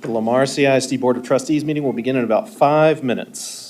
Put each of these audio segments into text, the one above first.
The Lamar CISD Board of Trustees meeting will begin in about 5 minutes.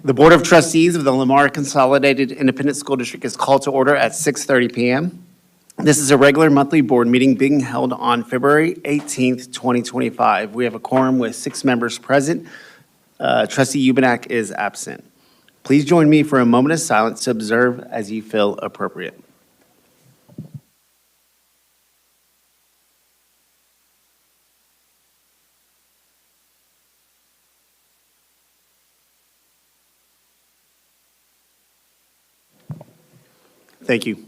The Board of Trustees of the Lamar Consolidated Independent School District is called to order at 6:30 p.m. This is a regular monthly board meeting being held on February 18th, 2025. We have a quorum with 6 members present. Trustee Ubanak is absent. Please join me for a moment of silence to observe as you feel appropriate. Thank you.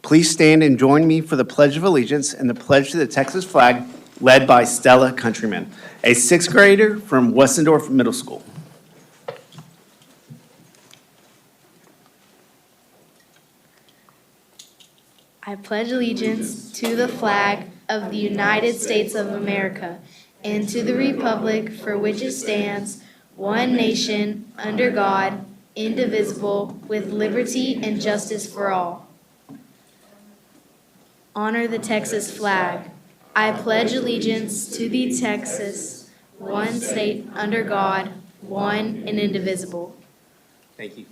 Please stand and join me for the Pledge of Allegiance and the pledge to the Texas flag led by Stella Countryman, a sixth grader from Westendorf Middle School. I pledge allegiance to the flag of the United States of America and to the republic for which it stands, one nation, under God, indivisible, with liberty and justice for all. Honor the Texas flag. I pledge allegiance to the Texas, one state under God, one and indivisible. Thank you.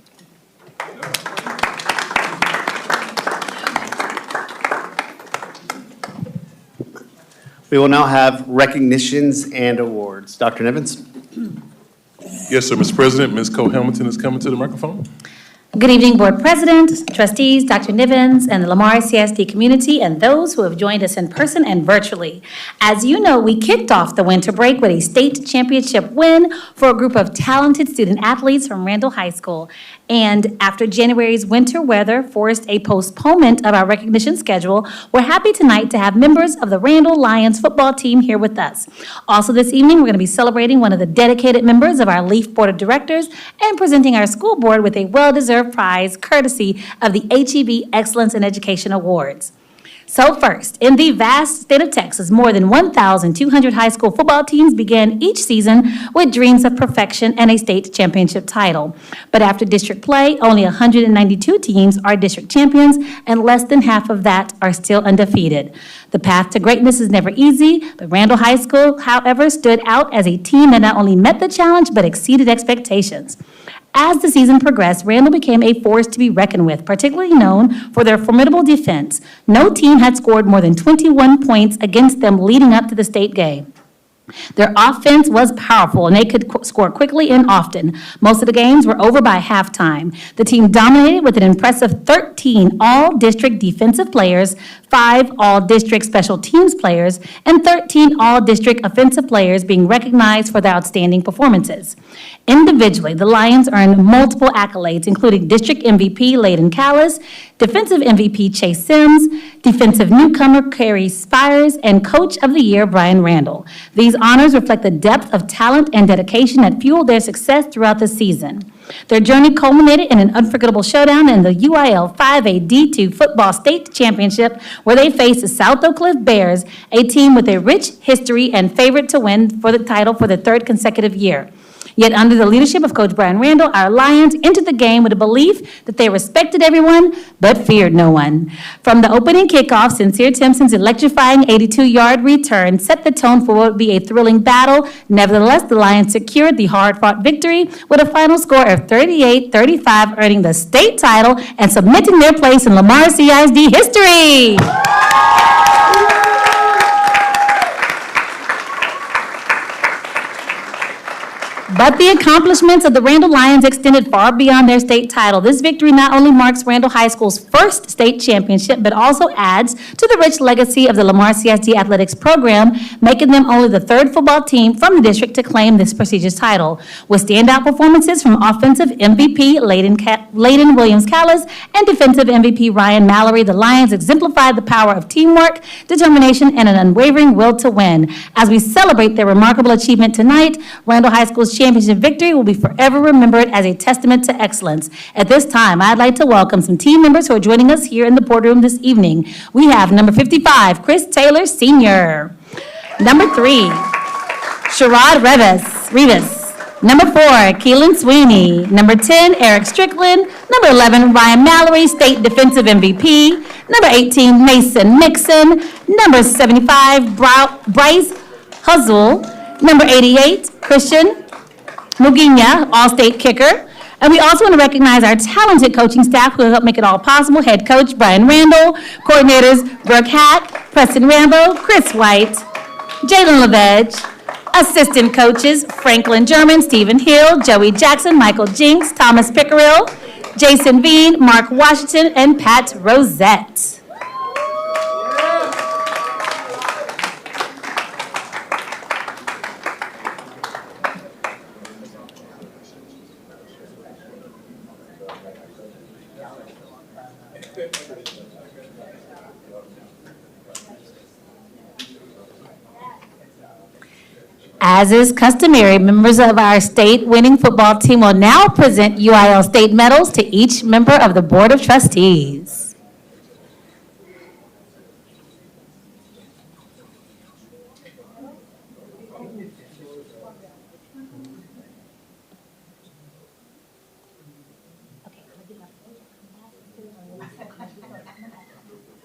We will now have recognitions and awards. Dr. Nevins. Yes, sir, Mr. President. Ms. Cole-Hamilton is coming to the microphone. Good evening, Board President, trustees, Dr. Nivens, and the Lamar CISD community, and those who have joined us in person and virtually. As you know, we kicked off the winter break with a state championship win for a group of talented student athletes from Randall High School. And after January's winter weather forced a postponement of our recognition schedule, we're happy tonight to have members of the Randall Lions football team here with us. Also this evening, we're going to be celebrating one of the dedicated members of our LEAF Board of Directors and presenting our school board with a well-deserved prize courtesy of the HEB Excellence in Education Awards. So first, in the vast state of Texas, more than 1,200 high school football teams began each season with dreams of perfection and a state championship title. But after district play, only 192 teams are district champions, and less than half of that are still undefeated. The path to greatness is never easy, but Randall High School, however, stood out as a team that not only met the challenge, but exceeded expectations. As the season progressed, Randall became a force to be reckoned with, particularly known for their formidable defense. No team had scored more than 21 points against them leading up to the state game. Their offense was powerful, and they could score quickly and often. Most of the games were over by halftime. The team dominated with an impressive 13 all-district defensive players, 5 all-district special teams players, and 13 all-district offensive players being recognized for their outstanding performances. Individually, the Lions earned multiple accolades, including District MVP Layden Callis, Defensive MVP Chase Sims, Defensive Newcomer Carrie Spires, and Coach of the Year Brian Randall. These honors reflect the depth of talent and dedication that fueled their success throughout the season. Their journey culminated in an unforgettable showdown in the UIL 5A D2 Football State Championship, where they faced the South Oak Cliff Bears, a team with a rich history and favorite to win for the title for the third consecutive year. Yet under the leadership of Coach Brian Randall, our Lions entered the game with a belief that they respected everyone but feared no one. From the opening kickoff, Sincere Timpson's electrifying 82-yard return set the tone for what would be a thrilling battle. Nevertheless, the Lions secured the hard-fought victory with a final score of 38-35, earning the state title and cementing their place in Lamar CISD history. But the accomplishments of the Randall Lions extended far beyond their state title. This victory not only marks Randall High School's first state championship, but also adds to the rich legacy of the Lamar CISD athletics program, making them only the third football team from the district to claim this prestigious title. With standout performances from offensive MVP Layden Williams Callis and defensive MVP Ryan Mallory, the Lions exemplified the power of teamwork, determination, and an unwavering will to win. As we celebrate their remarkable achievement tonight, Randall High School's championship victory will be forever remembered as a testament to excellence. At this time, I'd like to welcome some team members who are joining us here in the boardroom this evening. We have number 55, Chris Taylor Sr. Number 3, Sherrod Rivas. Number 4, Keelan Sweeney. Number 10, Eric Strickland. Number 11, Ryan Mallory, State Defensive MVP. Number 18, Mason Mixon. Number 75, Bryce Huzzle. Number 88, Christian Muginya, All-State kicker. And we also want to recognize our talented coaching staff who helped make it all possible. Head coach Brian Randall, coordinators Brooke Hack, Preston Rambo, Chris White, Jalen LeVedge, Assistant coaches, Franklin German, Stephen Hill, Joey Jackson, Michael Jinks, Thomas Pickerill, Jason Bean, Mark Washington, and Pat Rosette. As is customary, members of our state winning football team will now present UIL state medals to each member of the Board of Trustees.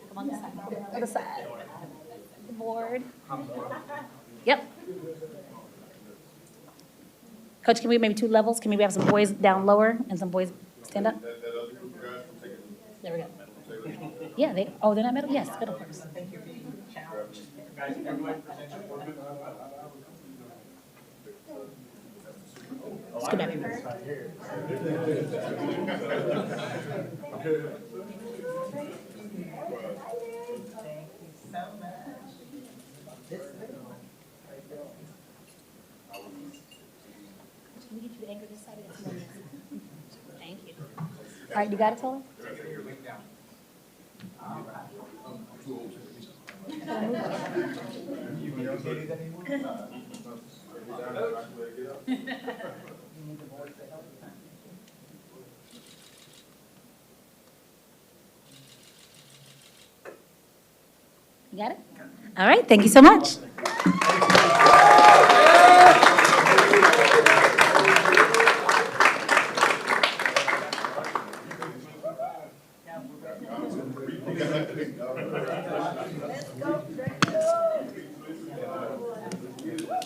Come on this side, other side. The board. Yep. Coach, can we maybe 2 levels? Can we have some boys down lower and some boys stand up? There we go. Yeah, they're not middle? Yes, middle first. Let's go back. Can we get you to anchor this side of the Thank you. All right, you got it, Tola? You got it? All right, thank you so much.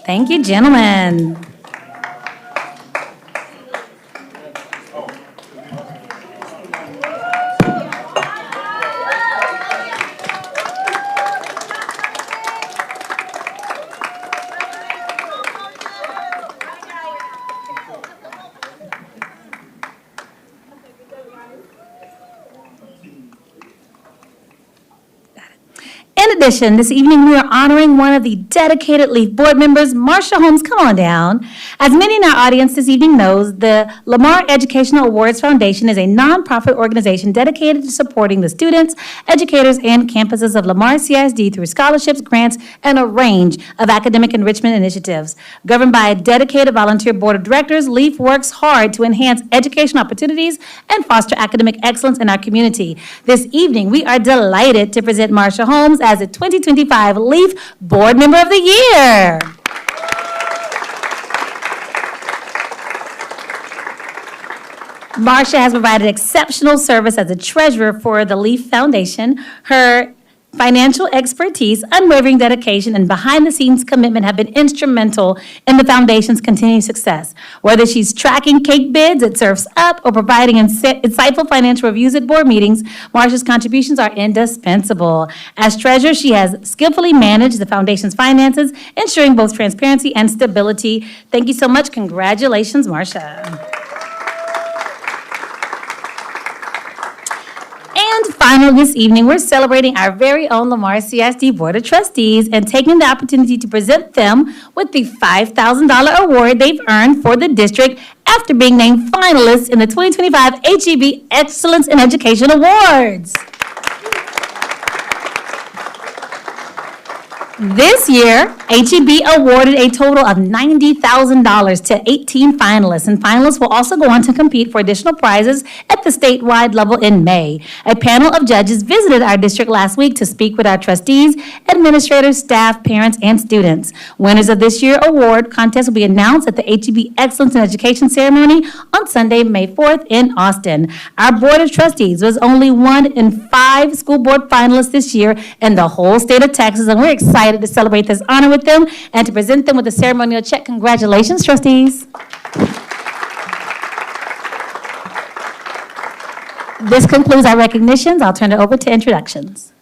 Thank you, gentlemen. In addition, this evening we are honoring one of the dedicated LEAF board members, Marcia Holmes. Come on down. As many in our audience this evening knows, the Lamar Educational Awards Foundation is a nonprofit organization dedicated to supporting the students, educators, and campuses of Lamar CISD through scholarships, grants, and a range of academic enrichment initiatives. Governed by a dedicated volunteer board of directors, LEAF works hard to enhance educational opportunities and foster academic excellence in our community. This evening, we are delighted to present Marcia Holmes as the 2025 LEAF Board Member of the Year. Marcia has provided exceptional service as a treasurer for the LEAF Foundation. Her financial expertise, unwavering dedication, and behind-the-scenes commitment have been instrumental in the foundation's continued success. Whether she's tracking cake bids at Surf's Up or providing insightful financial reviews at board meetings, Marcia's contributions are indispensable. As treasurer, she has skillfully managed the foundation's finances, ensuring both transparency and stability. Thank you so much. Congratulations, Marcia. And finally, this evening, we're celebrating our very own Lamar CISD Board of Trustees and taking the opportunity to present them with the $5,000 award they've earned for the district after being named finalists in the 2025 HEB Excellence in Education Awards. This year, HEB awarded a total of $90,000 to 18 finalists, and finalists will also go on to compete for additional prizes at the statewide level in May. A panel of judges visited our district last week to speak with our trustees, administrators, staff, parents, and students. Winners of this year's award contest will be announced at the HEB Excellence in Education ceremony on Sunday, May 4th in Austin. Our Board of Trustees was only one in 5 school board finalists this year in the whole state of Texas, and we're excited to celebrate this honor with them and to present them with a ceremonial check. Congratulations, trustees. This concludes our recognitions. I'll turn it over to introductions.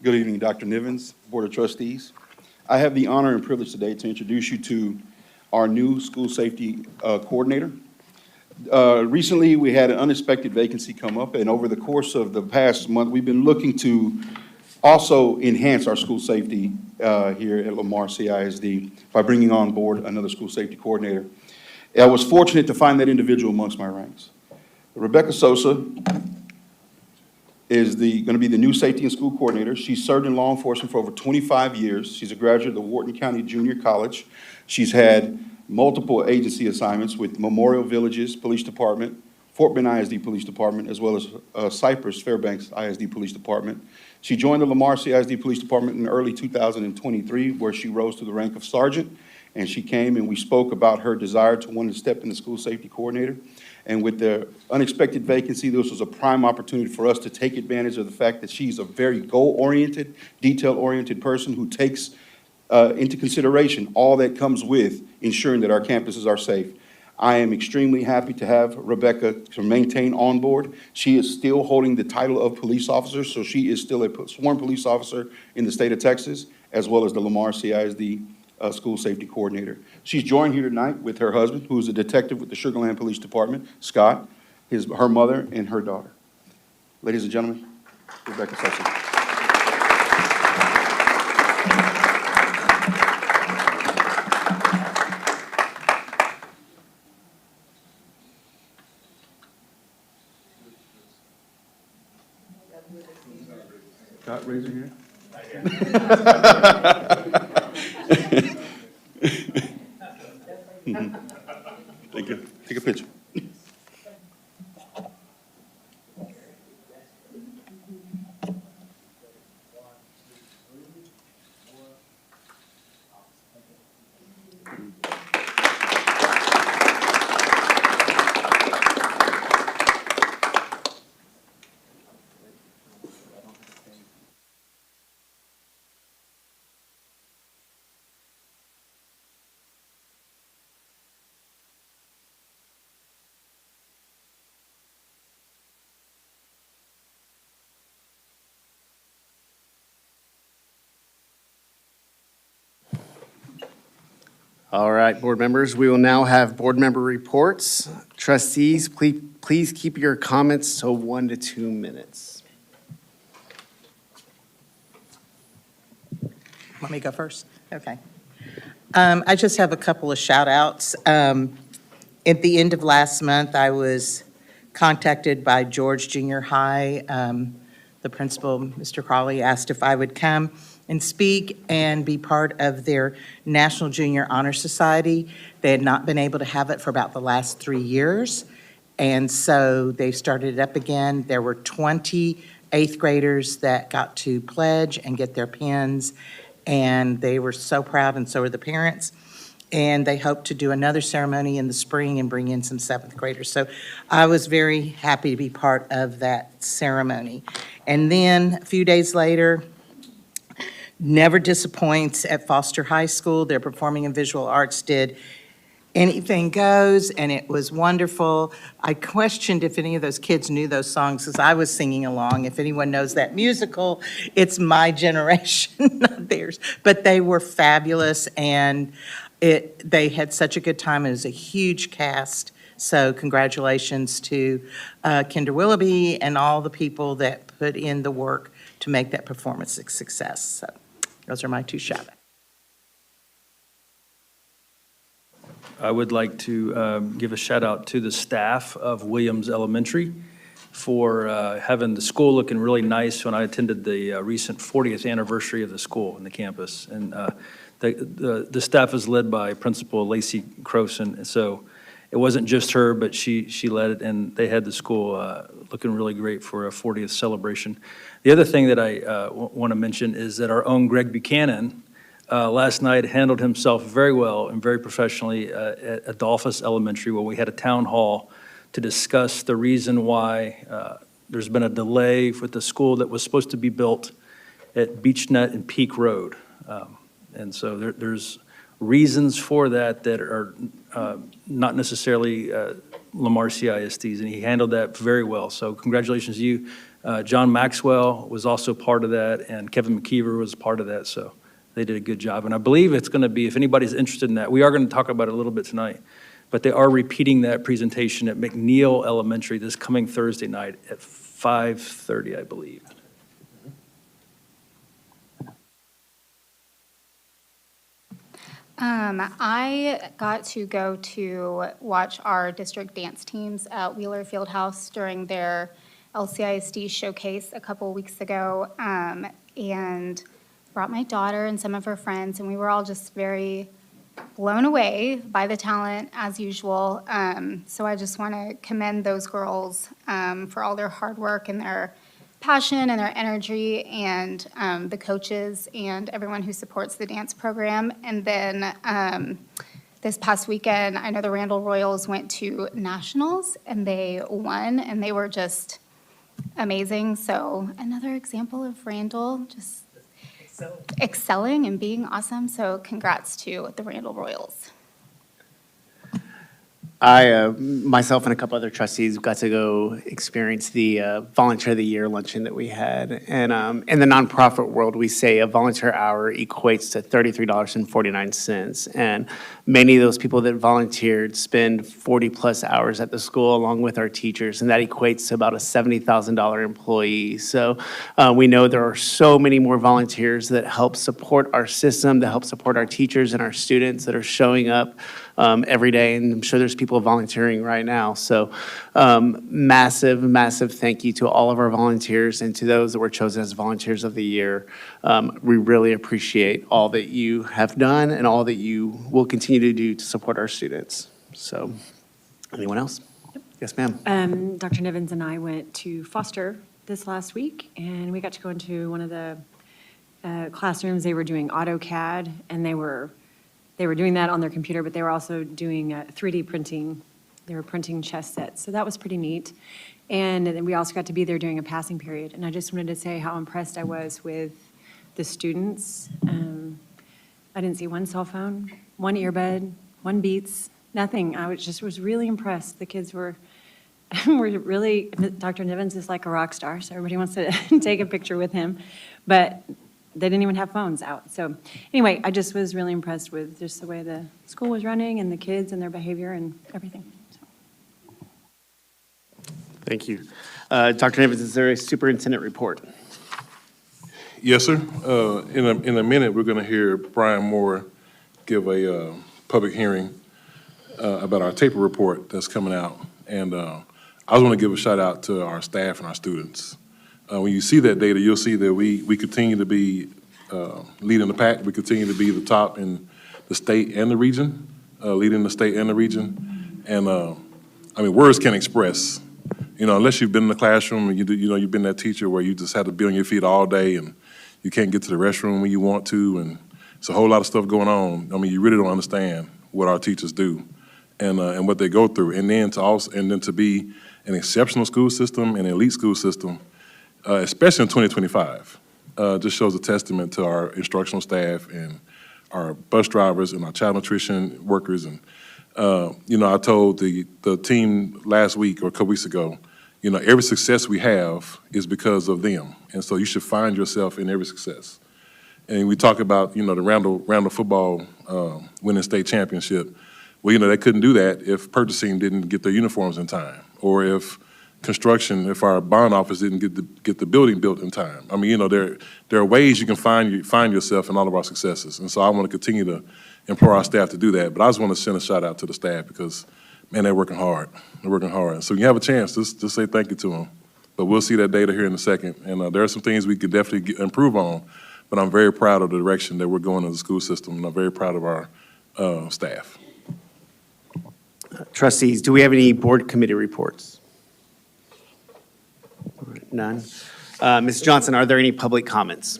Good evening, Dr. Nivens, Board of Trustees. I have the honor and privilege today to introduce you to our new school safety coordinator. Recently, we had an unexpected vacancy come up, and over the course of the past month, we've been looking to also enhance our school safety here at Lamar CISD by bringing on board another school safety coordinator. I was fortunate to find that individual amongst my ranks. Rebecca Sosa is going to be the new safety and school coordinator. She's served in law enforcement for over 25 years. She's a graduate of the Wharton County Junior College. She's had multiple agency assignments with Memorial Villages Police Department, Fort Bend ISD Police Department, as well as Cypress Fairbanks ISD Police Department. She joined the Lamar CISD Police Department in early 2023, where she rose to the rank of sergeant. And she came and we spoke about her desire to want to step into school safety coordinator. And with the unexpected vacancy, this was a prime opportunity for us to take advantage of the fact that she's a very goal-oriented, detail-oriented person who takes into consideration all that comes with ensuring that our campuses are safe. I am extremely happy to have Rebecca to maintain on board. She is still holding the title of police officer, so she is still a sworn police officer in the state of Texas, as well as the Lamar CISD school safety coordinator. She's joined here tonight with her husband, who is a detective with the Sugar Land Police Department, Scott, her mother, and her daughter. Ladies and gentlemen, Rebecca Sosa. Scott, raise your hand. Thank you. Take a picture. All right, board members, we will now have board member reports. Trustees, please keep your comments to 1 to 2 minutes. Want me to go first? Okay. I just have a couple of shout outs. At the end of last month, I was contacted by George Junior High. The principal, Mr. Crawley, asked if I would come and speak and be part of their National Junior Honor Society. They had not been able to have it for about the last 3 years, and so they started it up again. There were 20 eighth graders that got to pledge and get their pins, and they were so proud, and so were the parents. And they hope to do another ceremony in the spring and bring in some seventh graders. So I was very happy to be part of that ceremony. And then a few days later, never disappoints at Foster High School. Their performing and visual arts did Anything Goes, and it was wonderful. I questioned if any of those kids knew those songs because I was singing along. If anyone knows that musical, it's my generation, not theirs. But they were fabulous, and they had such a good time. It was a huge cast. So congratulations to Kinder Willoughby and all the people that put in the work to make that performance a success. So those are my two shout-outs. I would like to give a shout out to the staff of Williams Elementary for having the school looking really nice when I attended the recent 40th anniversary of the school and the campus. And the staff is led by Principal Lacey Croson. So it wasn't just her, but she led it, and they had the school looking really great for a 40th celebration. The other thing that I want to mention is that our own Greg Buchanan last night handled himself very well and very professionally at Adolphus Elementary, where we had a town hall to discuss the reason why there's been a delay with the school that was supposed to be built at BeachNet and Peak Road. And so there's reasons for that that are not necessarily Lamar CISDs, and he handled that very well. So congratulations to you. John Maxwell was also part of that, and Kevin McKeever was part of that, so they did a good job. And I believe it's going to be, if anybody's interested in that, we are going to talk about it a little bit tonight, but they are repeating that presentation at McNeil Elementary this coming Thursday night at 5:30, I believe. I got to go to watch our district dance teams at Wheeler Fieldhouse during their LCISD showcase a couple weeks ago, and brought my daughter and some of her friends, and we were all just very blown away by the talent as usual. So I just want to commend those girls for all their hard work and their passion and their energy, and the coaches and everyone who supports the dance program. And then this past weekend, I know the Randall Royals went to nationals and they won, and they were just amazing. So another example of Randall just excelling and being awesome. So congrats to the Randall Royals. I, myself and a couple other trustees got to go experience the Volunteer of the Year luncheon that we had. And in the nonprofit world, we say a volunteer hour equates to $33.49. And many of those people that volunteered spend 40-plus hours at the school along with our teachers, and that equates to about a $70,000 employee. So we know there are so many more volunteers that help support our system, that help support our teachers and our students that are showing up every day, and I'm sure there's people volunteering right now. So massive, massive thank you to all of our volunteers and to those that were chosen as Volunteers of the Year. We really appreciate all that you have done and all that you will continue to do to support our students. So, anyone else? Yes, ma'am. Dr. Nivens and I went to Foster this last week, and we got to go into one of the classrooms. They were doing AutoCAD, and they were doing that on their computer, but they were also doing 3D printing. They were printing chess sets, so that was pretty neat. And then we also got to be there during a passing period, and I just wanted to say how impressed I was with the students. I didn't see one cell phone, one earbud, one Beats, nothing. I was really impressed. The kids were really, Dr. Nivens is like a rock star, so everybody wants to take a picture with him, but they didn't even have phones out. So anyway, I just was really impressed with just the way the school was running and the kids and their behavior and everything. So. Thank you. Dr. Nivens, is there a superintendent report? Yes, sir. In a minute, we're going to hear Brian Moore give a public hearing about our taper report that's coming out. And I just want to give a shout out to our staff and our students. When you see that data, you'll see that we continue to be leading the pack. We continue to be the top in the state and the region, leading the state and the region. And I mean, words can't express, unless you've been in the classroom and you've been that teacher where you just have to be on your feet all day and you can't get to the restroom when you want to, and it's a whole lot of stuff going on. I mean, you really don't understand what our teachers do and what they go through. And then to be an exceptional school system and an elite school system, especially in 2025, just shows a testament to our instructional staff and our bus drivers and our child nutrition workers. And, I told the team last week or a couple weeks ago, every success we have is because of them. And so you should find yourself in every success. And we talk about, the Randall football winning state championship. Well, they couldn't do that if purchasing didn't get their uniforms in time, or if construction, if our bond office didn't get the building built in time. I mean, there are ways you can find yourself in all of our successes. And so I want to continue to implore our staff to do that. But I just want to send a shout out to the staff because, man, they're working hard. They're working hard. So when you have a chance, just say thank you to them. But we'll see that data here in a second. And there are some things we could definitely improve on. But I'm very proud of the direction that we're going as a school system, and I'm very proud of our staff. Trustees, do we have any board committee reports? None. Ms. Johnson, are there any public comments?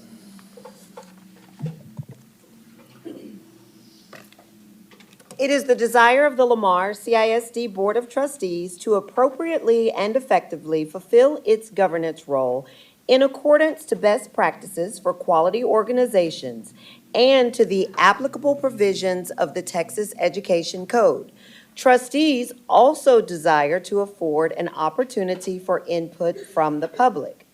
It is the desire of the Lamar CISD Board of Trustees to appropriately and effectively fulfill its governance role in accordance to best practices for quality organizations and to the applicable provisions of the Texas Education Code, Trustees also desire to afford an opportunity for input from the public.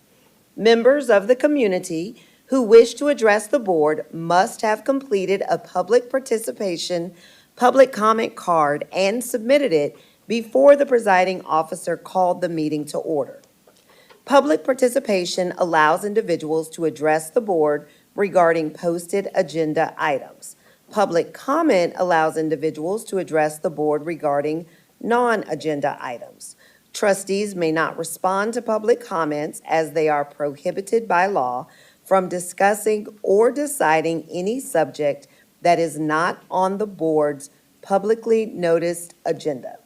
Members of the community who wish to address the board must have completed a public participation, public comment card and submitted it before the presiding officer called the meeting to order. Public participation allows individuals to address the board regarding posted agenda items. Public comment allows individuals to address the board regarding non-agenda items. Trustees may not respond to public comments as they are prohibited by law from discussing or deciding any subject that is not on the board's publicly noticed agenda.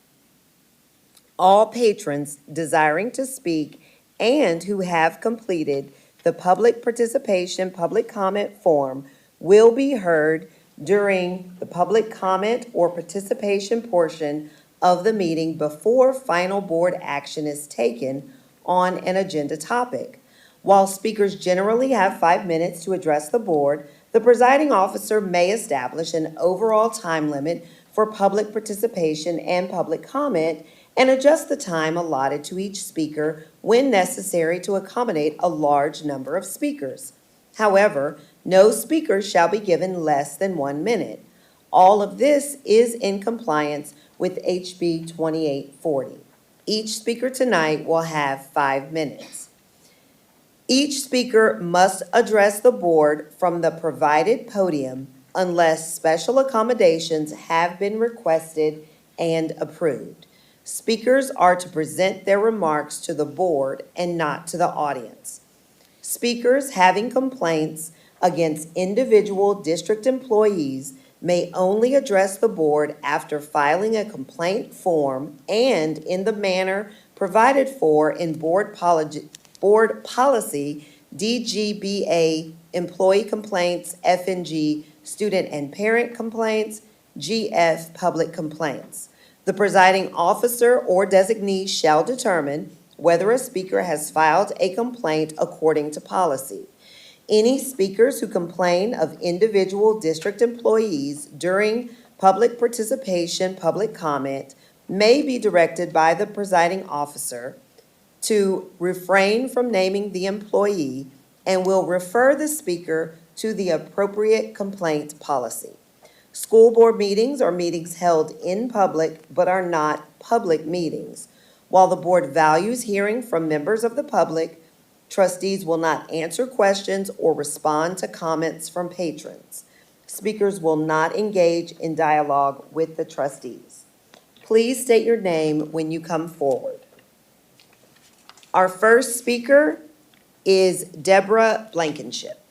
All patrons desiring to speak and who have completed the public participation, public comment form will be heard during the public comment or participation portion of the meeting before final board action is taken on an agenda topic. While speakers generally have 5 minutes to address the board, the presiding officer may establish an overall time limit for public participation and public comment and adjust the time allotted to each speaker when necessary to accommodate a large number of speakers. However, no speaker shall be given less than 1 minute. All of this is in compliance with HB 2840. Each speaker tonight will have 5 minutes. Each speaker must address the board from the provided podium unless special accommodations have been requested and approved. Speakers are to present their remarks to the board and not to the audience. Speakers having complaints against individual district employees may only address the board after filing a complaint form and in the manner provided for in board policy DGBA, employee complaints, FNG, student and parent complaints, GF, public complaints. The presiding officer or designee shall determine whether a speaker has filed a complaint according to policy. Any speakers who complain of individual district employees during public participation, public comment, may be directed by the presiding officer to refrain from naming the employee and will refer the speaker to the appropriate complaint policy. School board meetings are meetings held in public but are not public meetings. While the board values hearing from members of the public, trustees will not answer questions or respond to comments from patrons. Speakers will not engage in dialogue with the trustees. Please state your name when you come forward. Our first speaker is Deborah Blankenship.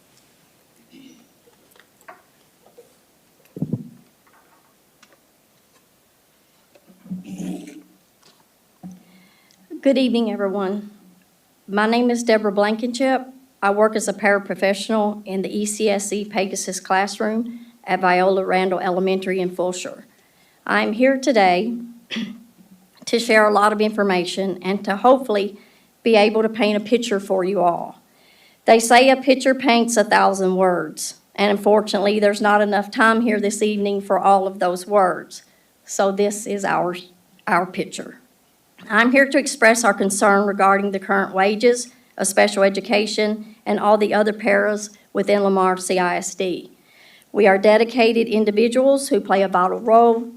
Good evening, everyone. My name is Deborah Blankenship. I work as a paraprofessional in the ECSE Pegasus classroom at Viola Randall Elementary in Fulshire. I'm here today to share a lot of information and to hopefully be able to paint a picture for you all. They say a picture paints 1,000 words, and unfortunately, there's not enough time here this evening for all of those words. So this is our picture. I'm here to express our concern regarding the current wages of special education and all the other paras within Lamar CISD. We are dedicated individuals who play a vital role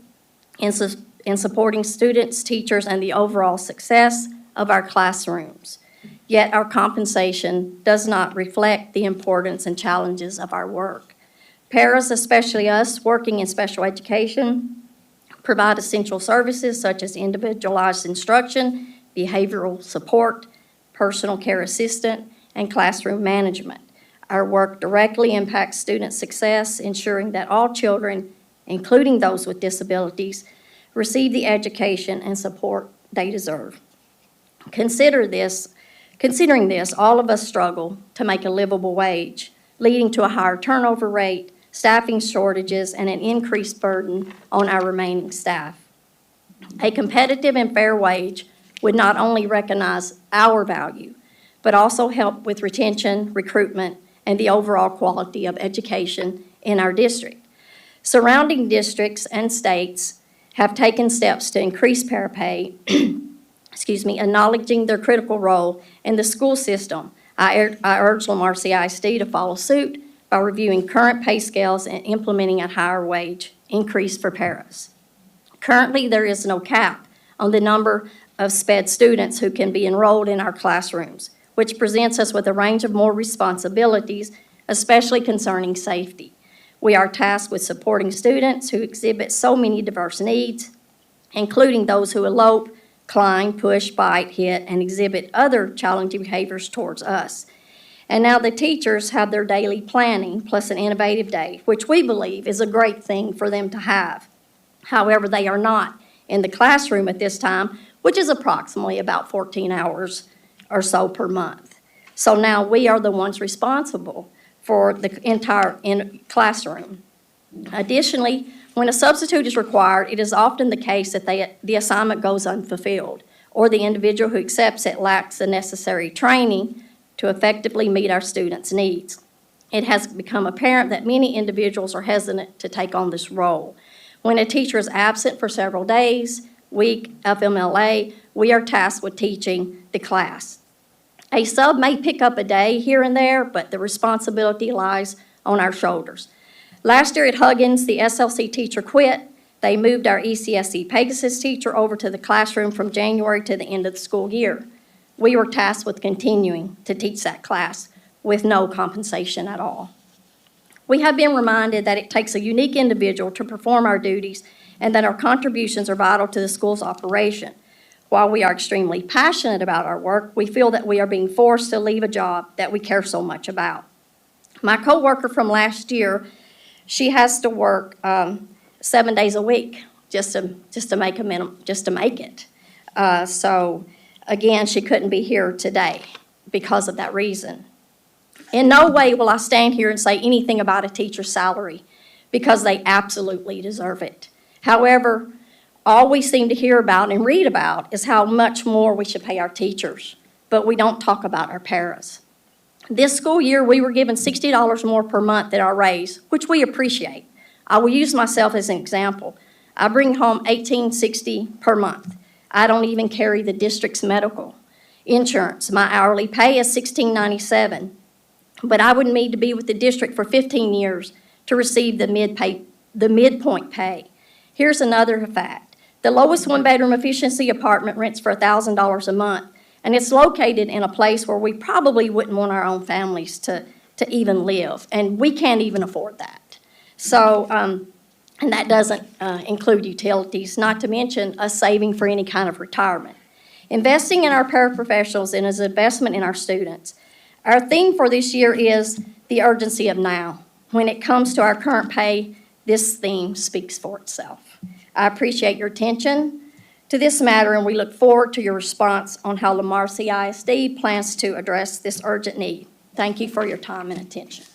in supporting students, teachers, and the overall success of our classrooms. Yet our compensation does not reflect the importance and challenges of our work. Paras, especially us working in special education, provide essential services such as individualized instruction, behavioral support, personal care assistant, and classroom management. Our work directly impacts student success, ensuring that all children, including those with disabilities, receive the education and support they deserve. Considering this, all of us struggle to make a livable wage, leading to a higher turnover rate, staffing shortages, and an increased burden on our remaining staff. A competitive and fair wage would not only recognize our value, but also help with retention, recruitment, and the overall quality of education in our district. Surrounding districts and states have taken steps to increase parapay, acknowledging their critical role in the school system. I urge Lamar CISD to follow suit by reviewing current pay scales and implementing a higher wage increase for paras. Currently, there is no cap on the number of SPED students who can be enrolled in our classrooms, which presents us with a range of more responsibilities, especially concerning safety. We are tasked with supporting students who exhibit so many diverse needs, including those who elope, climb, push, bite, hit, and exhibit other challenging behaviors towards us. And now the teachers have their daily planning plus an innovative day, which we believe is a great thing for them to have. However, they are not in the classroom at this time, which is approximately about 14 hours or so per month. So now we are the ones responsible for the entire classroom. Additionally, when a substitute is required, it is often the case that the assignment goes unfulfilled, or the individual who accepts it lacks the necessary training to effectively meet our students' needs. It has become apparent that many individuals are hesitant to take on this role. When a teacher is absent for several days, week, FMLA, we are tasked with teaching the class. A sub may pick up a day here and there, but the responsibility lies on our shoulders. Last year at Huggins, the SLC teacher quit. They moved our ECSE Pegasus teacher over to the classroom from January to the end of the school year. We were tasked with continuing to teach that class with no compensation at all. We have been reminded that it takes a unique individual to perform our duties and that our contributions are vital to the school's operation. While we are extremely passionate about our work, we feel that we are being forced to leave a job that we care so much about. My coworker from last year, she has to work 7 days a week just to make it. So again, she couldn't be here today because of that reason. In no way will I stand here and say anything about a teacher's salary because they absolutely deserve it. However, all we seem to hear about and read about is how much more we should pay our teachers, but we don't talk about our paras. This school year, we were given $60 more per month in our raise, which we appreciate. I will use myself as an example. I bring home $1,860 per month. I don't even carry the district's medical insurance. My hourly pay is $16.97, but I would need to be with the district for 15 years to receive the midpoint pay. Here's another fact. The lowest one-bedroom efficiency apartment rents for $1,000 a month, and it's located in a place where we probably wouldn't want our own families to even live, and we can't even afford that. So, and that doesn't include utilities, not to mention us saving for any kind of retirement. Investing in our paraprofessionals and as an investment in our students. Our theme for this year is the urgency of now. When it comes to our current pay, this theme speaks for itself. I appreciate your attention to this matter, and we look forward to your response on how Lamar CISD plans to address this urgent need. Thank you for your time and attention.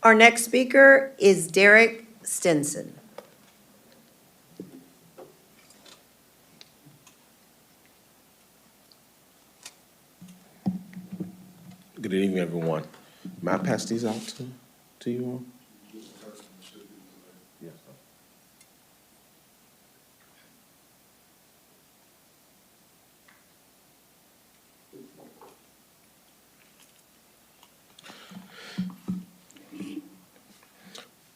Our next speaker is Derek Stinson. Good evening, everyone. May I pass these out to you all? Yes, sir.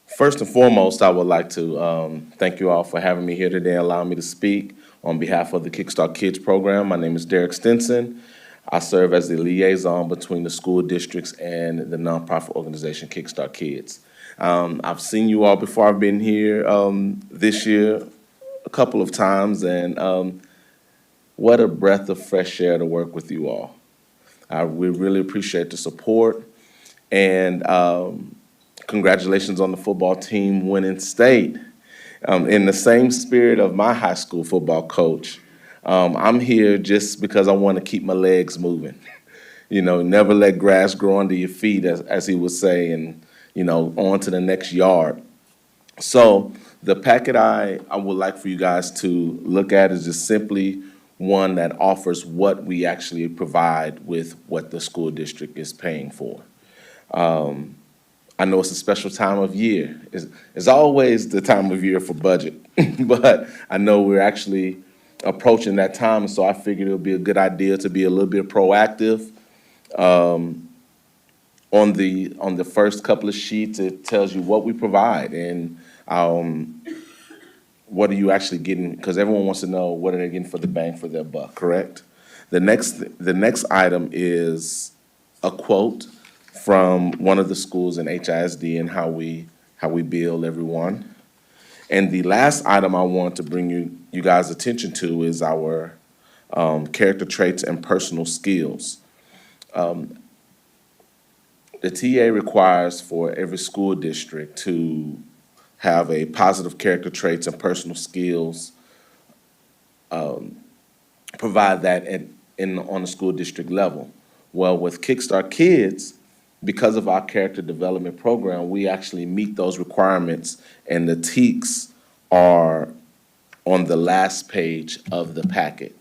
First and foremost, I would like to thank you all for having me here today and allowing me to speak on behalf of the Kickstart Kids program. My name is Derek Stinson. I serve as the liaison between the school districts and the nonprofit organization Kickstart Kids. I've seen you all before. I've been here this year a couple of times, and what a breath of fresh air to work with you all. We really appreciate the support, and congratulations on the football team winning state. In the same spirit of my high school football coach, I'm here just because I want to keep my legs moving. You know, never let grass grow under your feet, as he would say, and, you know, on to the next yard. So the packet I would like for you guys to look at is just simply one that offers what we actually provide with what the school district is paying for. I know it's a special time of year. It's always the time of year for budget, but I know we're actually approaching that time, and so I figured it would be a good idea to be a little bit proactive. On the first couple of sheets, it tells you what we provide and what are you actually getting, because everyone wants to know what are they getting for the bang for their buck, correct? The next item is a quote from one of the schools in HISD and how we bill everyone. And the last item I want to bring you guys' attention to is our character traits and personal skills. The TA requires for every school district to have a positive character traits and personal skills, provide that on the school district level. Well, with Kickstart Kids, because of our character development program, we actually meet those requirements, and the TEKS are on the last page of the packet.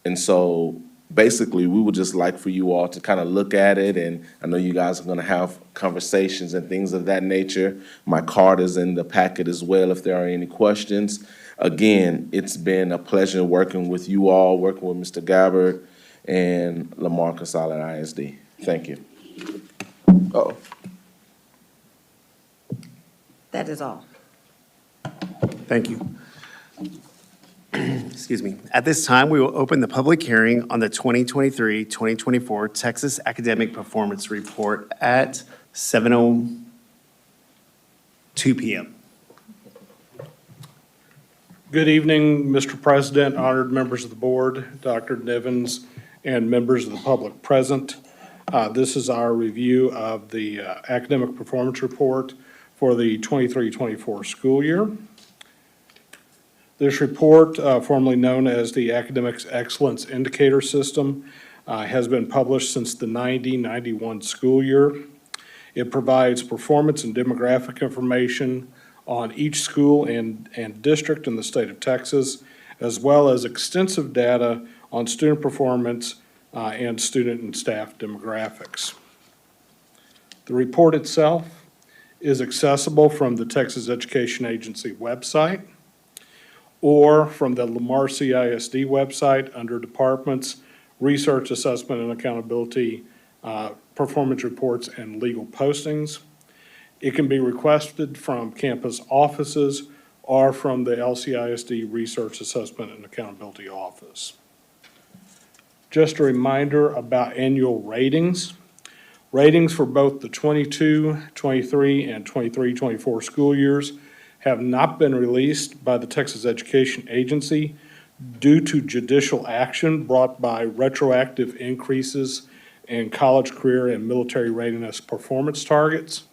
And so basically, we would just like for you all to kind of look at it, and I know you guys are going to have conversations and things of that nature. My card is in the packet as well if there are any questions. Again, it's been a pleasure working with you all, working with Mr. Gabbard and Lamar CISD at ISD. Thank you. Oh, That is all. Thank you. Excuse me. At this time, we will open the public hearing on the 2023-2024 Texas Academic Performance Report at 7:02 p.m. Good evening, Mr. President, honored members of the board, Dr. Nivens, and members of the public present. This is our review of the academic performance report for the 23-24 school year. This report, formerly known as the Academics Excellence Indicator System, has been published since the 90-91 school year. It provides performance and demographic information on each school and district in the state of Texas, as well as extensive data on student performance and student and staff demographics. The report itself is accessible from the Texas Education Agency website or from the Lamar CISD website under Departments, Research, Assessment, and Accountability, Performance Reports, and Legal Postings. It can be requested from campus offices or from the LCISD Research, Assessment, and Accountability Office. Just a reminder about annual ratings. Ratings for both the 22-23 and 23-24 school years have not been released by the Texas Education Agency due to judicial action brought by retroactive increases in college, career, and military readiness performance targets.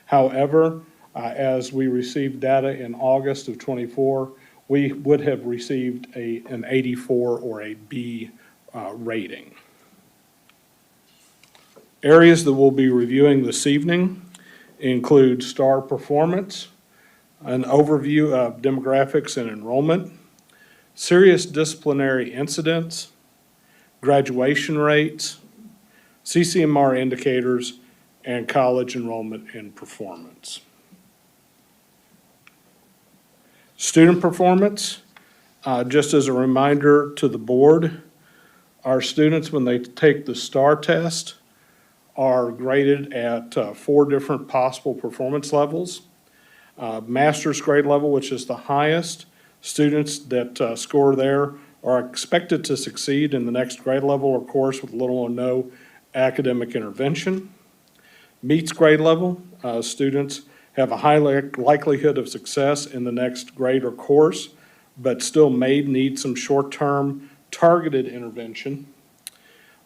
However, as we received data in August of '24, we would have received an 84 or a B rating. Areas that we'll be reviewing this evening include STAR performance, an overview of demographics and enrollment, serious disciplinary incidents, graduation rates, CCMR indicators, and college enrollment and performance. Student performance, just as a reminder to the board, our students, when they take the STAR test, are graded at 4 different possible performance levels. Master's grade level, which is the highest, students that score there are expected to succeed in the next grade level or course with little or no academic intervention. Meets grade level, students have a high likelihood of success in the next grade or course, but still may need some short-term targeted intervention.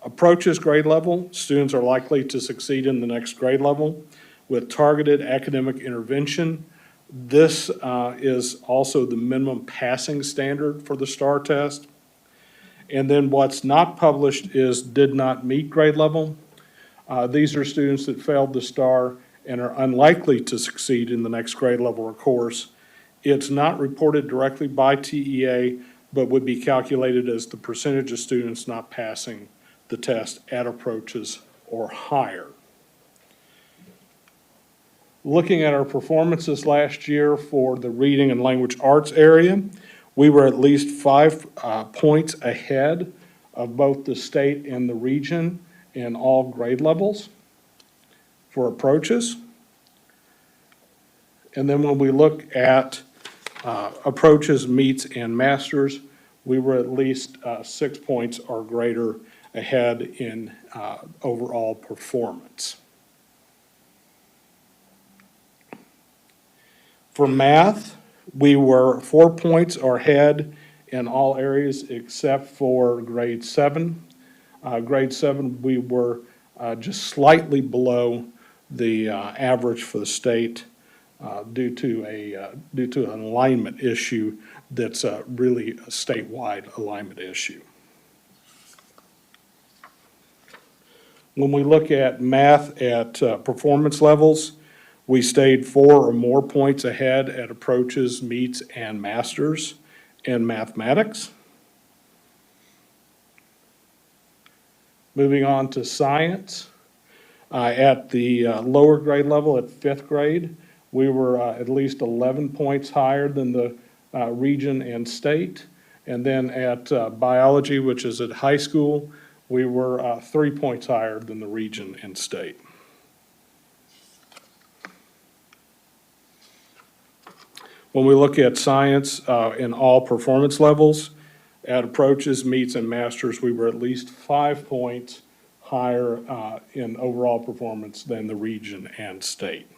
Approaches grade level, students are likely to succeed in the next grade level with targeted academic intervention. This is also the minimum passing standard for the STAR test. And then what's not published is did not meet grade level. These are students that failed the STAR and are unlikely to succeed in the next grade level or course. It's not reported directly by TEA, but would be calculated as the percentage of students not passing the test at approaches or higher. Looking at our performances last year for the reading and language arts area, we were at least 5 points ahead of both the state and the region in all grade levels for approaches. And then when we look at approaches, meets, and masters, we were at least 6 points or greater ahead in overall performance. For math, we were 4 points or ahead in all areas except for grade 7. Grade 7, we were just slightly below the average for the state due to an alignment issue that's really a statewide alignment issue. When we look at math at performance levels, we stayed 4 or more points ahead at approaches, meets, and masters in mathematics. Moving on to science, at the lower grade level, at 5th grade, we were at least 11 points higher than the region and state. And then at biology, which is at high school, we were 3 points higher than the region and state. When we look at science in all performance levels, at approaches, meets, and masters, we were at least 5 points higher in overall performance than the region and state.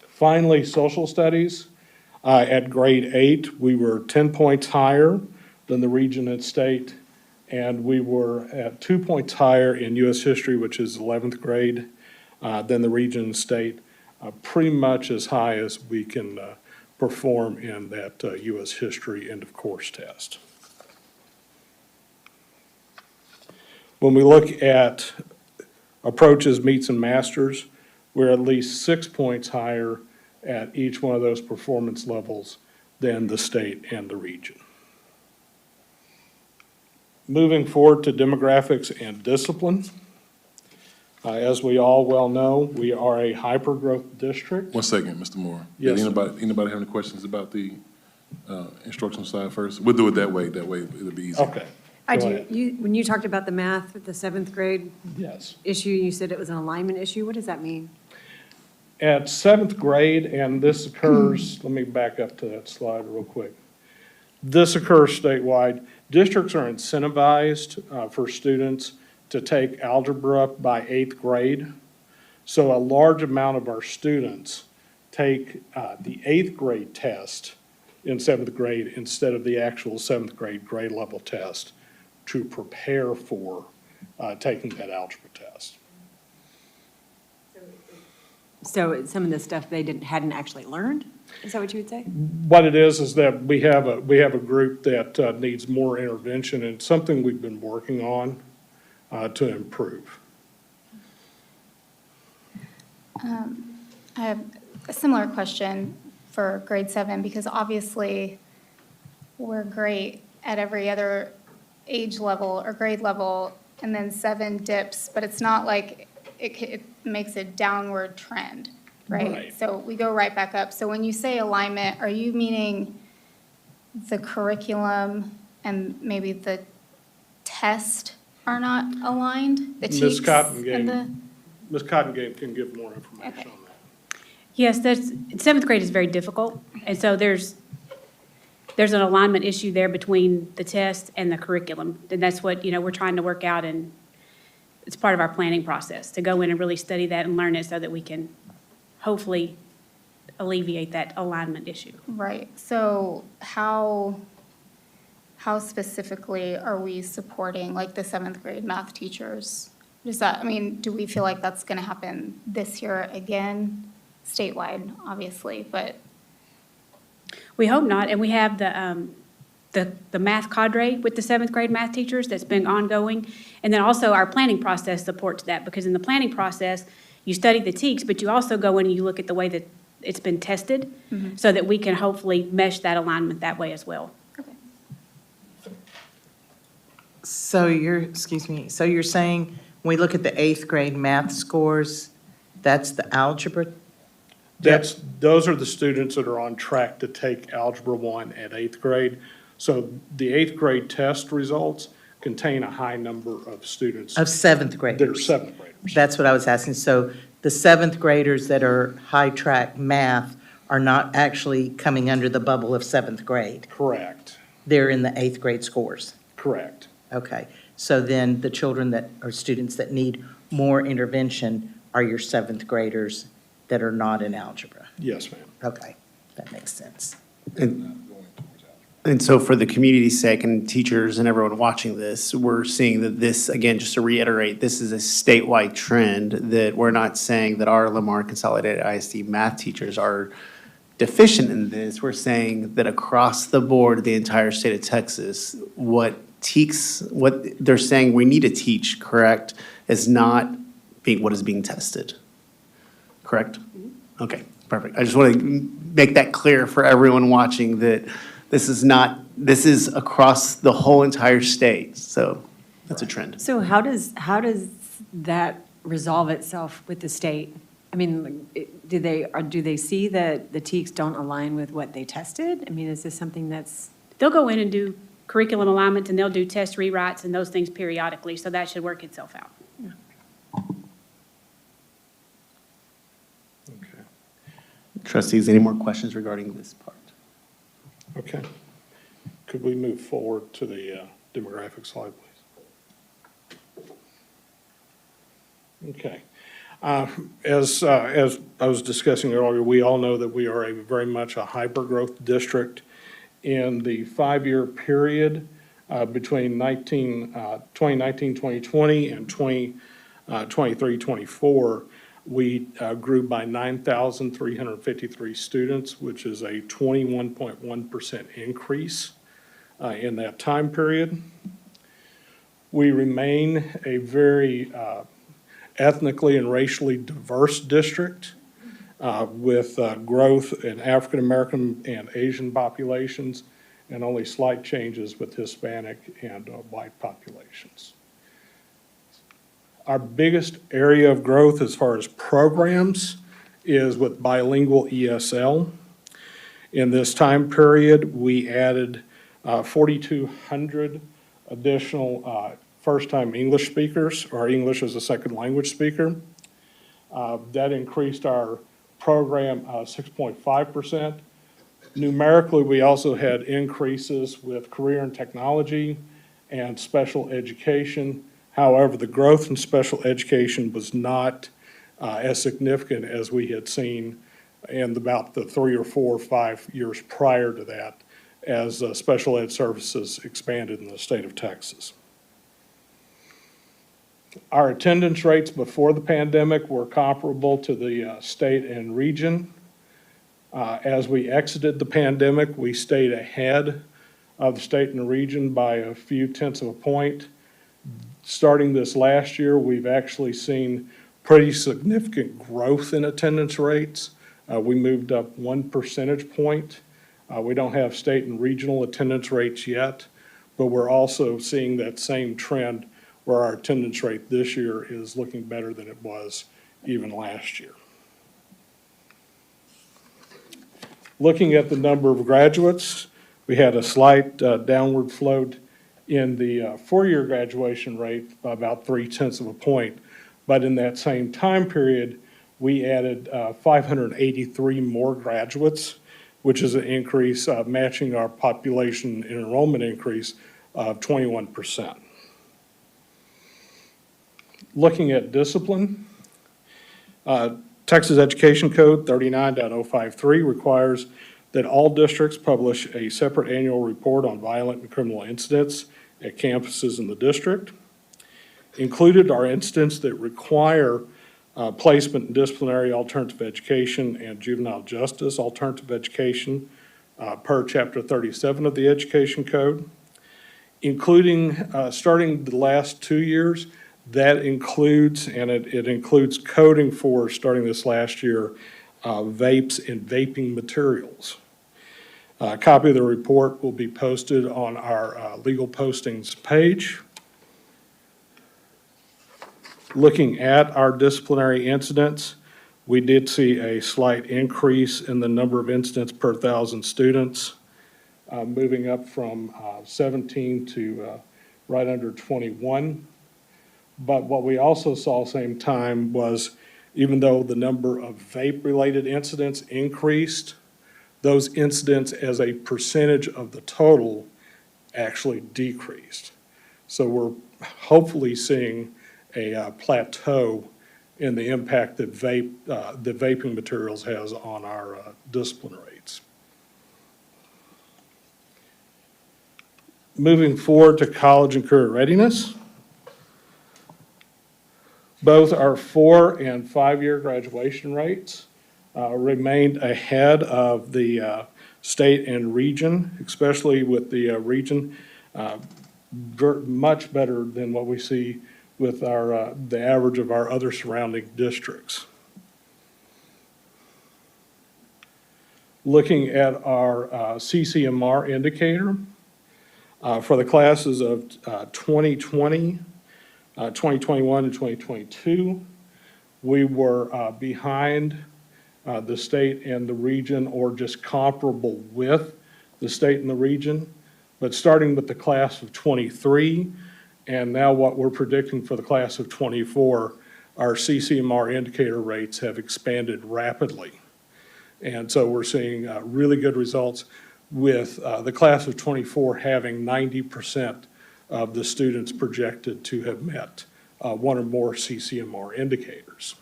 Finally, social studies. At grade 8, we were 10 points higher than the region and state, and we were at 2 points higher in U.S. history, which is 11th grade, than the region and state. Pretty much as high as we can perform in that U.S. history end of course test. When we look at approaches, meets, and masters, we're at least 6 points higher at each one of those performance levels than the state and the region. Moving forward to demographics and discipline. As we all well know, we are a hyper-growth district. One second, Mr. Moore. Yes, Did sir. anybody have any questions about the instructional side first? We'll do it that way it'll be easy. Okay. I Go do. ahead. When you talked about the math, the 7th grade Yes. issue, you said it was an alignment issue. What does that mean? At 7th grade, and this occurs, let me back up to that slide real quick. This occurs statewide. Districts are incentivized for students to take algebra by 8th grade. So a large amount of our students take the 8th grade test in 7th grade instead of the actual 7th grade grade level test to prepare for taking that algebra test. So some of the stuff they hadn't actually learned? Is that what you would say? What it is that we have a group that needs more intervention, and it's something we've been working on to improve. I have a similar question for grade 7, because obviously we're great at every other age level or grade level, and then 7 dips, but it's not like it makes a downward trend, right? Right. So we go right back up. So when you say alignment, are you meaning the curriculum and maybe the test are not aligned? The Ms. TEKS Cottongate, Ms. Cottongate can give more information Okay. on that. Yes, 7th grade is very difficult, and so there's an alignment issue there between the test and the curriculum, and that's what, we're trying to work out, and it's part of our planning process, to go in and really study that and learn it so that we can hopefully alleviate that alignment issue. Right, so how specifically are we supporting, like, the 7th grade math teachers? Do we feel like that's gonna happen this year again, statewide, obviously, but? We hope not, and we have the math cadre with the 7th grade math teachers that's been ongoing. And then also our planning process supports that, because in the planning process, you study the TEKS, but you also go in and you look at the way that it's been tested, so that we can hopefully mesh that alignment that way as well. Okay. So you're saying, when we look at the 8th grade math scores, That's the algebra? Those are the students that are on track to take Algebra 1 at 8th grade. So the 8th grade test results contain a high number of students. Of 7th They're graders? 7th graders. That's what I was asking. So the 7th graders that are high track math are not actually coming under the bubble of 7th grade? Correct, They're in the 8th grade scores? correct. Okay. So then the children that, or students that need more intervention are your 7th graders that are not in algebra? Yes, ma'am. Okay, that makes sense. And so for the community's sake and teachers and everyone watching this, we're seeing that this, again, just to reiterate, this is a statewide trend, that we're not saying that our Lamar Consolidated ISD math teachers are deficient in this. We're saying that across the board, the entire state of Texas, what they're saying we need to teach, correct, is not what is being tested. Correct? Okay, perfect. I just want to make that clear for everyone watching that this is across the whole entire state. So that's a trend. So how does that resolve itself with the state? I mean, do they see that the TEKS don't align with what they tested? I mean, is this something that's? They'll go in and do curriculum alignment, and they'll do test rewrites and those things periodically, so that should work itself out. Okay. Trustees, any more questions regarding this part? Okay. Could we move forward to the demographic slide, please? Okay. As I was discussing earlier, we all know that we are very much a hyper-growth district. In the 5-year period between 2019, 2020, and 2023, 24, we grew by 9,353 students, which is a 21.1% increase in that time period. We remain a very ethnically and racially diverse district with growth in African American and Asian populations, and only slight changes with Hispanic and white populations. Our biggest area of growth as far as programs is with bilingual ESL. In this time period, we added 4,200 additional first-time English speakers, or English as a second language speaker. That increased our program 6.5%. Numerically, we also had increases with career and technology and special education. However, the growth in special education was not as significant as we had seen in about the 3 or 4 or 5 years prior to that, as special ed services expanded in the state of Texas. Our attendance rates before the pandemic were comparable to the state and region. As we exited the pandemic, we stayed ahead of the state and the region by a few tenths of a point. Starting this last year, we've actually seen pretty significant growth in attendance rates. We moved up 1 percentage point. We don't have state and regional attendance rates yet, but we're also seeing that same trend where our attendance rate this year is looking better than it was even last year. Looking at the number of graduates, we had a slight downward float in the 4-year graduation rate by about 0.3 of a point. But in that same time period, we added 583 more graduates, which is an increase matching our population enrollment increase of 21%. Looking at discipline, Texas Education Code 39.053 requires that all districts publish a separate annual report on violent and criminal incidents at campuses in the district. Included are incidents that require placement in disciplinary alternative education and juvenile justice alternative education per Chapter 37 of the Education Code, including starting the last 2 years. That includes, and it includes coding for, starting this last year, vapes and vaping materials. A copy of the report will be posted on our legal postings page. Looking at our disciplinary incidents, We did see a slight increase in the number of incidents per 1,000 students, moving up from 17 to right under 21. But what we also saw same time was, even though the number of vape-related incidents increased, those incidents as a percentage of the total actually decreased. So we're hopefully seeing a plateau in the impact that the vaping materials has on our discipline rates. Moving forward to college and career readiness. Both our 4- and 5-year graduation rates remained ahead of the state and region, especially with the region, much better than what we see with our the average of our other surrounding districts. Looking at our CCMR indicator for the classes of 2020, 2021, and 2022, we were behind the state and the region, or just comparable with the state and the region. But starting with the class of 23, and now what we're predicting for the class of 24, our CCMR indicator rates have expanded rapidly. And so we're seeing really good results with the class of 24 having 90% of the students projected to have met one or more CCMR indicators.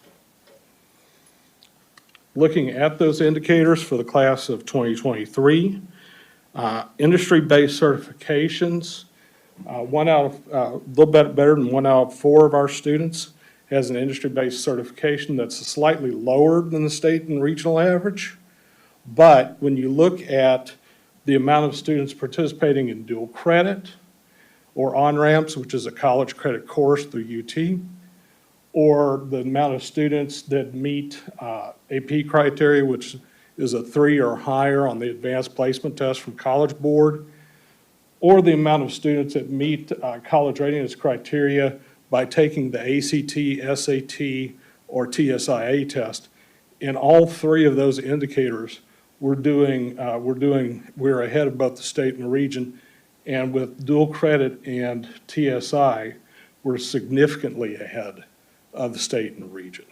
Looking at those indicators for the class of 2023, industry-based certifications, a little bit better than 1 out of 4 of our students has an industry-based certification that's slightly lower than the state and regional average. But when you look at the amount of students participating in dual credit or on-ramps, which is a college credit course through UT, or the amount of students that meet AP criteria, which is a 3 or higher on the advanced placement test from College Board, or the amount of students that meet college readiness criteria by taking the ACT, SAT, or TSIA test. In all 3 of those indicators, we're ahead of both the state and the region, and with dual credit and TSI, we're significantly ahead of the state and the region.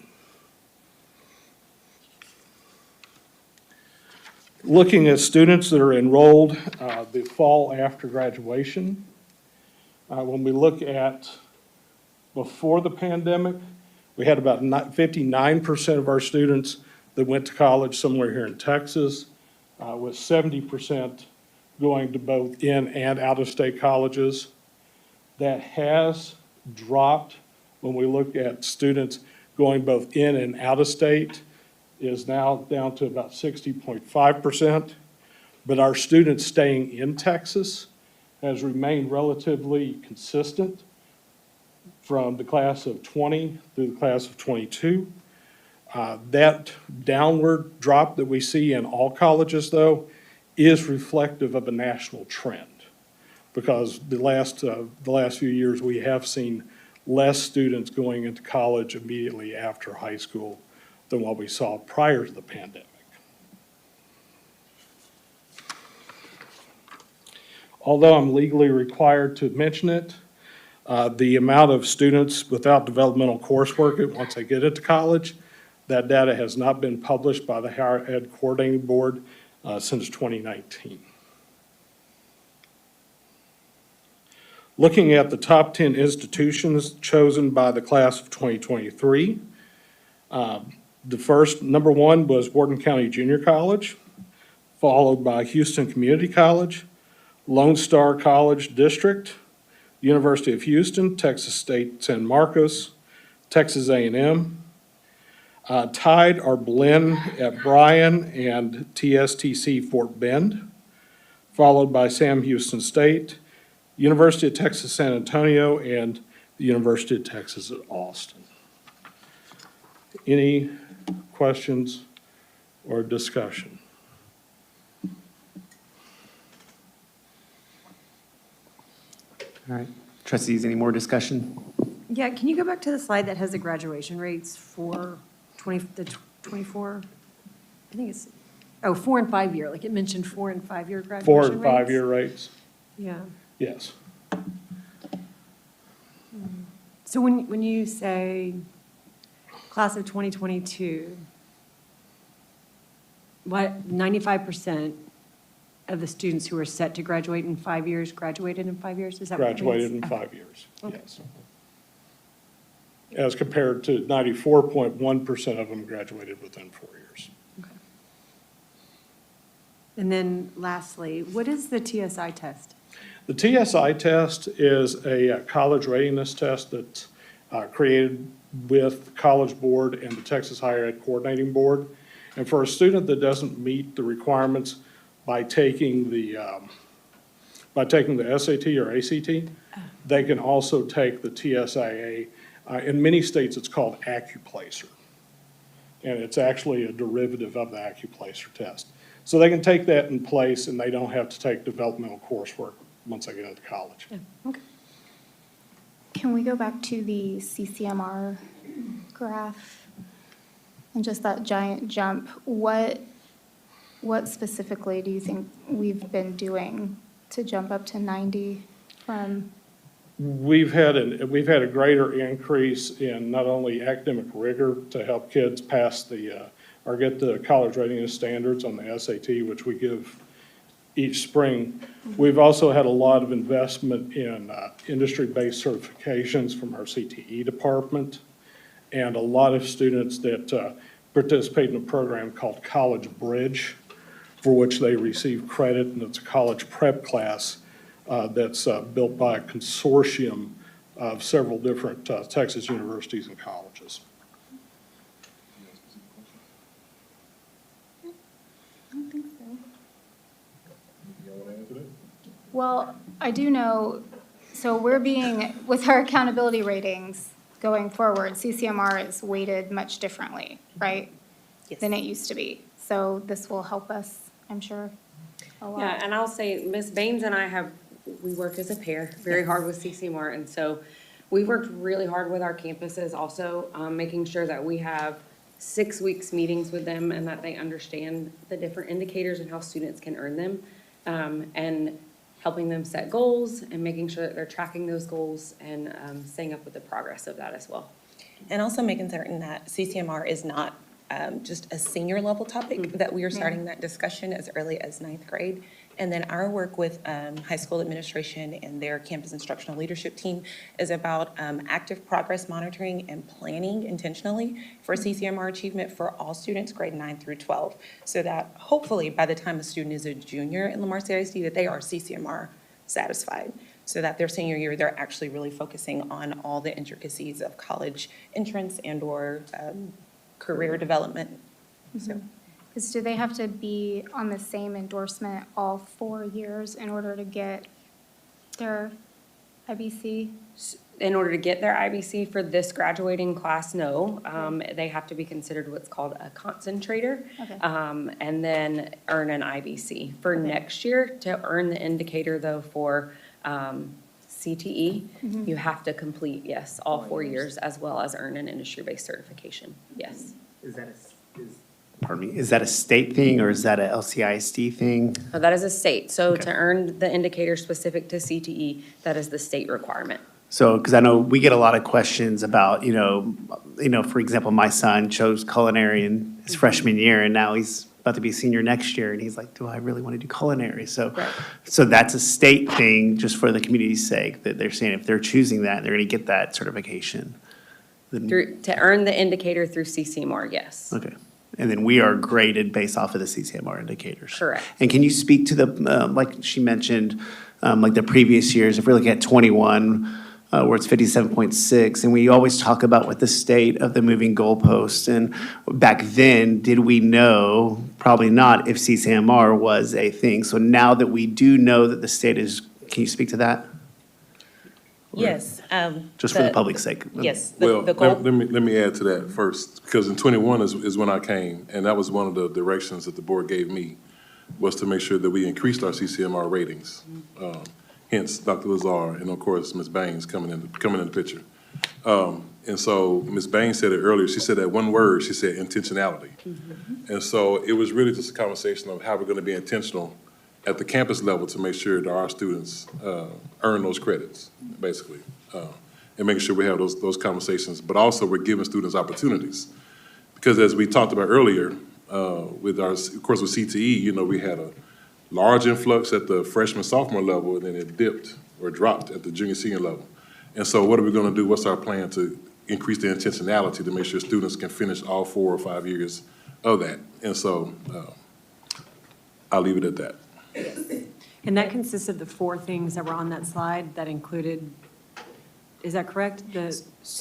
Looking at students that are enrolled the fall after graduation, when we look at before the pandemic, we had about 59% of our students that went to college somewhere here in Texas, with 70% going to both in and out-of-state colleges. That has dropped when we look at students going both in and out-of-state, is now down to about 60.5%. But our students staying in Texas has remained relatively consistent from the class of 20 through the class of 22. That downward drop that we see in all colleges, though, is reflective of a national trend, because the last few years we have seen less students going into college immediately after high school than what we saw prior to the pandemic. Although I'm legally required to mention it, the amount of students without developmental coursework once they get into college, that data has not been published by the Higher Ed Coordinating Board since 2019. Looking at the top 10 institutions chosen by the class of 2023, the first, number 1, was Wharton County Junior College, followed by Houston Community College, Lone Star College District, University of Houston, Texas State San Marcos, Texas A&M. Tied are Blinn at Bryan and TSTC Fort Bend, followed by Sam Houston State, University of Texas San Antonio, and the University of Texas at Austin. Any questions or discussion? All right, trustees, any more discussion? Yeah, can you go back to the slide that has the graduation rates for the 24, I think it's, 4 and 5 year, like it mentioned 4 and 5 year graduation 4 rates. and 5 year rates, Yeah. yes. So when you say class of 2022, what, 95% of the students who are set to graduate in 5 years graduated in 5 years? Is that what it means? Graduated in 5 years, yes. As compared to 94.1% of them graduated within 4 years. And then lastly, what is the TSI test? The TSI test is a college readiness test that's created with the College Board and the Texas Higher Ed Coordinating Board. And for a student that doesn't meet the requirements by taking the SAT or ACT, they can also take the TSIA. In many states, it's called AccuPlacer. And it's actually a derivative of the AccuPlacer test. So they can take that in place and they don't have to take developmental coursework once they get into college. Okay. Can we go back to the CCMR graph? And just that giant jump, what specifically do you think we've been doing to jump up to 90 from? We've had a greater increase in not only academic rigor to help kids pass or get the college readiness standards on the SAT, which we give each spring. We've also had a lot of investment in industry-based certifications from our CTE department, and a lot of students that participate in a program called College Bridge, for which they receive credit, and it's a college prep class that's built by a consortium of several different Texas universities and colleges. I don't think so. Well, I do know, so with our accountability ratings going forward, CCMR is weighted much differently, right? Yes. Than it used to be. So this will help us, I'm sure, a lot. Yeah, and I'll say, Ms. Baines and I we work as a pair, very hard with CCMR, and so we've worked really hard with our campuses also, making sure that we have 6 weeks meetings with them and that they understand the different indicators and how students can earn them, and helping them set goals and making sure that they're tracking those goals and staying up with the progress of that as well. And also making certain that CCMR is not just a senior level topic, that we are starting that discussion as early as 9th grade. And then our work with high school administration and their campus instructional leadership team is about active progress monitoring and planning intentionally for CCMR achievement for all students grade 9 through 12. So that hopefully by the time a student is a junior in Lamar CISD, that they are CCMR satisfied. So that their senior year, they're actually really focusing on all the intricacies of college entrance and or career development. So. Because do they have to be on the same endorsement all 4 years in order to get their IBC? In order to get their IBC for this graduating class, no. They have to be considered what's called a concentrator. Okay. And then earn an IBC. For next year, to earn the indicator though for CTE, you have to complete, yes, all 4 years as well as earn an industry-based certification, yes. Is that a state thing or is that a LCISD thing? So that is a state. So to earn the indicator specific to CTE, that is the state requirement. So, because I know we get a lot of questions about, for example, my son chose culinary in his freshman year and now he's about to be a senior next year and he's like, do I really want to do culinary? So that's a state thing just for the community's sake that they're saying if they're choosing that, they're going to get that certification. To earn the indicator through CCMR, yes. Okay. And then we are graded based off of the CCMR indicators. Correct. And can you speak to the, like she mentioned, like the previous years, if we're looking at 21, where it's 57.6, and we always talk about what the state of the moving goalposts, and back then, did we know, probably not, if CCMR was a thing. So now that we do know that the state is, can you speak to that? Yes. Just for the public's sake. Yes. Well, let me add to that first, because in 21 is when I came, and that was one of the directions that the board gave me, was to make sure that we increased our CCMR ratings. Hence, Dr. Lazar and of course, Ms. Baines coming in the picture. And so Ms. Bain said it earlier, she said that one word, she said intentionality. And so it was really just a conversation of how we're gonna be intentional at the campus level to make sure that our students earn those credits, basically. And making sure we have those conversations, but also we're giving students opportunities. Because as we talked about earlier, with our, of course with CTE, you know, we had a large influx at the freshman, sophomore level, and then it dipped or dropped at the junior, senior level. And so what are we gonna do? What's our plan to increase the intentionality to make sure students can finish all 4 or 5 years of that? And so I'll leave it at that. And that consists of the 4 things that were on that slide that included, is that correct? So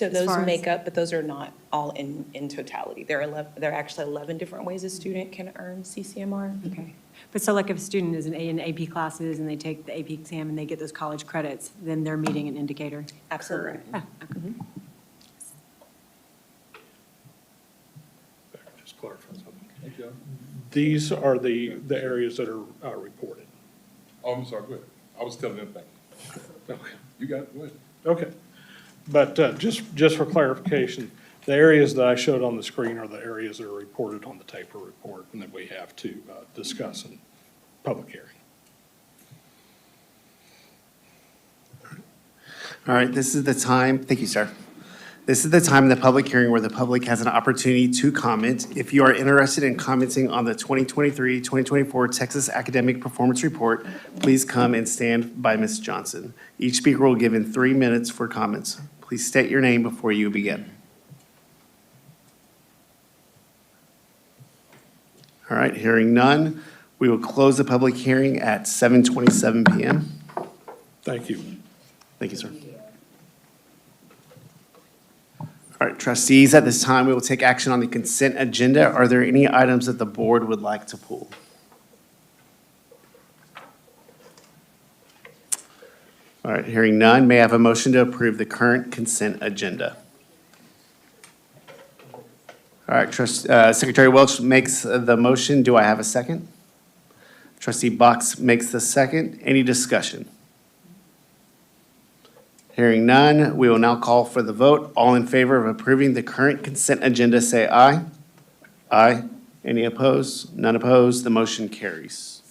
as those far as- make up, but those are not all in totality. There are actually 11 different ways a student can earn CCMR. Okay. But so like if a student is in AP classes and they take the AP exam and they get those college credits, then they're meeting an indicator? Absolutely. Ah, okay. Just clarify something. These are the areas that are reported. Oh, I'm sorry, go ahead. I was telling them thank you. Okay. You got it, go ahead. Okay. But just for clarification, the areas that I showed on the screen are the areas that are reported on the TAPER report and that we have to discuss in public hearing. All right, this is the time, thank you, sir. This is the time in the public hearing where the public has an opportunity to comment. If you are interested in commenting on the 2023-2024 Texas Academic Performance Report, please come and stand by Ms. Johnson. Each speaker will give in 3 minutes for comments. Please state your name before you begin. All right, hearing none, we will close the public hearing at 7:27 PM. Thank you. Thank you, sir. All right, trustees, at this time, we will take action on the consent agenda. Are there any items that the board would like to pull? All right, hearing none, may I have a motion to approve the current consent agenda? All right, Secretary Welch makes the motion. Do I have a second? Trustee Box makes the second. Any discussion? Hearing none, we will now call for the vote. All in favor of approving the current consent agenda, say aye. Aye. Any opposed? None opposed. The motion carries.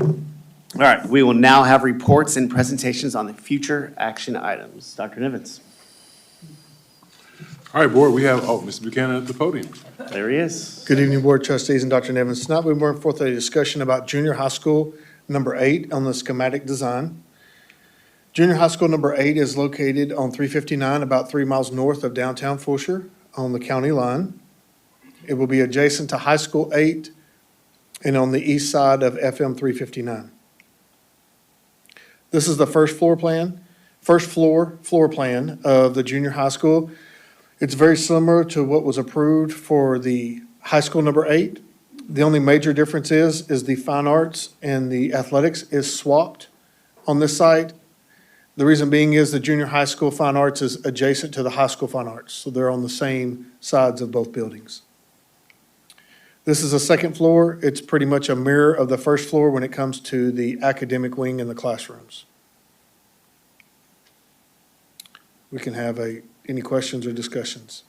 All right, we will now have reports and presentations on the future action items. Dr. Nivens. All right, board, we have, Mr. Buchanan at the podium. There he is. Good evening, Board Trustees and Dr. Nevins. Tonight we bring forth a discussion about junior high school number 8 on the schematic design. Junior high school number 8 is located on 359, about 3 miles north of downtown Fulshear on the county line. It will be adjacent to High School 8 and on the east side of FM 359. This is the first floor plan of the junior high school. It's very similar to what was approved for the high school number 8. The only major difference is the fine arts and the athletics is swapped on this site. The reason being is the junior high school fine arts is adjacent to the high school fine arts, so they're on the same sides of both buildings. This is a second floor. It's pretty much a mirror of the first floor when it comes to the academic wing and the classrooms. We can have any questions or discussions.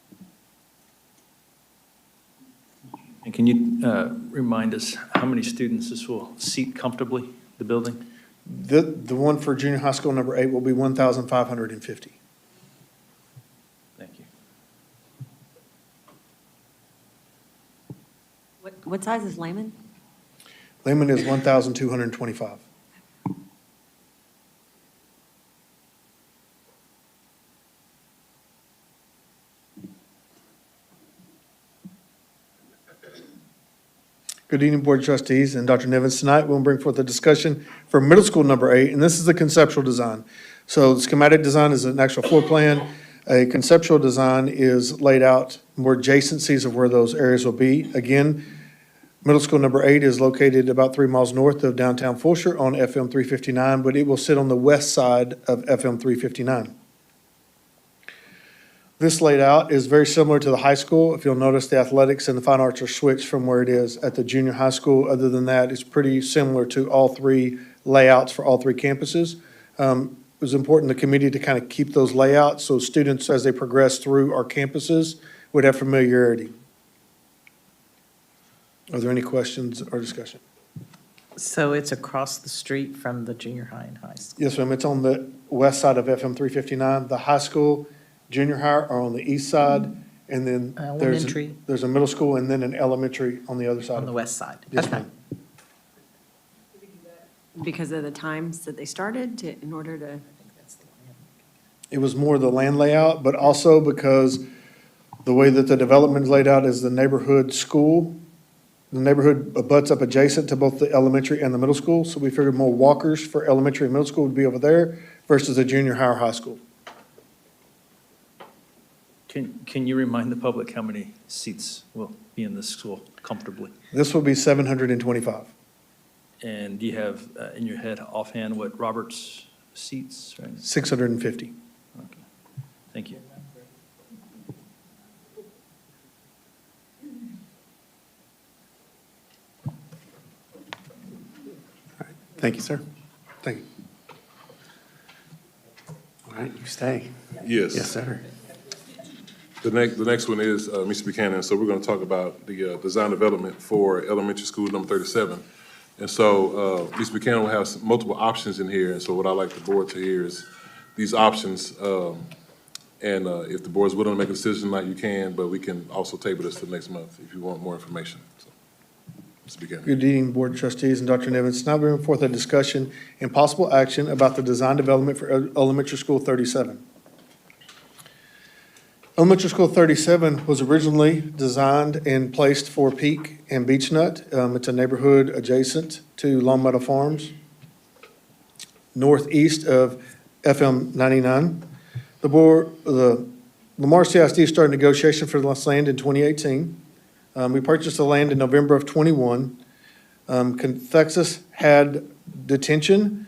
And can you remind us how many students this will seat comfortably, the building? The one for junior high school number 8 will be 1,550. Thank you. What size is Layman? Lehman is 1,225. Good evening, Board of Trustees and Dr. Nevins. Tonight, we'll bring forth a discussion for middle school number 8, and this is the conceptual design. So the schematic design is an actual floor plan. A conceptual design is laid out more adjacencies of where those areas will be. Again, middle school number 8 is located about 3 miles north of downtown Fulshear on FM 359, but it will sit on the west side of FM 359. This laid out is very similar to the high school. If you'll notice, the athletics and the fine arts are switched from where it is at the junior high school. Other than that, it's pretty similar to all 3 layouts for all 3 campuses. It was important to the committee to kind of keep those layouts so students, as they progress through our campuses, would have familiarity. Are there any questions or discussion? So it's across the street from the junior high and high school? Yes, ma'am. It's on the west side of FM 359. The high school, junior high are on the east side, and then Elementary. there's a middle school and then an elementary on the other side. On the west side? Yes, Okay. ma'am. Because of the times that they started in order to, It was more the land layout, but also because the way that the development is laid out is the neighborhood school. The neighborhood abuts up adjacent to both the elementary and the middle school, so we figured more walkers for elementary and middle school would be over there versus the junior high or high school. Can you remind the public how many seats will be in this school comfortably? This will be 725. And do you have in your head offhand what Robert's seats, right? 650. Okay, thank you. Thank you, sir. Thank you. All right, you stay. Yes. Yes, sir. The next one is Mr. Buchanan. So we're going to talk about the design development for elementary school number 37. And so Mr. Buchanan will have multiple options in here. And so what I'd like the board to hear is these options. And if the board's willing to make a decision tonight, you can, but we can also table this for next month if you want more information. So, Mr. Buchanan. Good evening, Board of Trustees and Dr. Nivens. Now bringing forth a discussion and possible action about the design development for elementary school 37. Elementary School 37 was originally designed and placed for Peak and Beech Nut. It's a neighborhood adjacent to Long Meadow Farms, northeast of FM 99. The Lamar CISD started negotiation for this land in 2018. We purchased the land in November of 21. Conthexis had detention.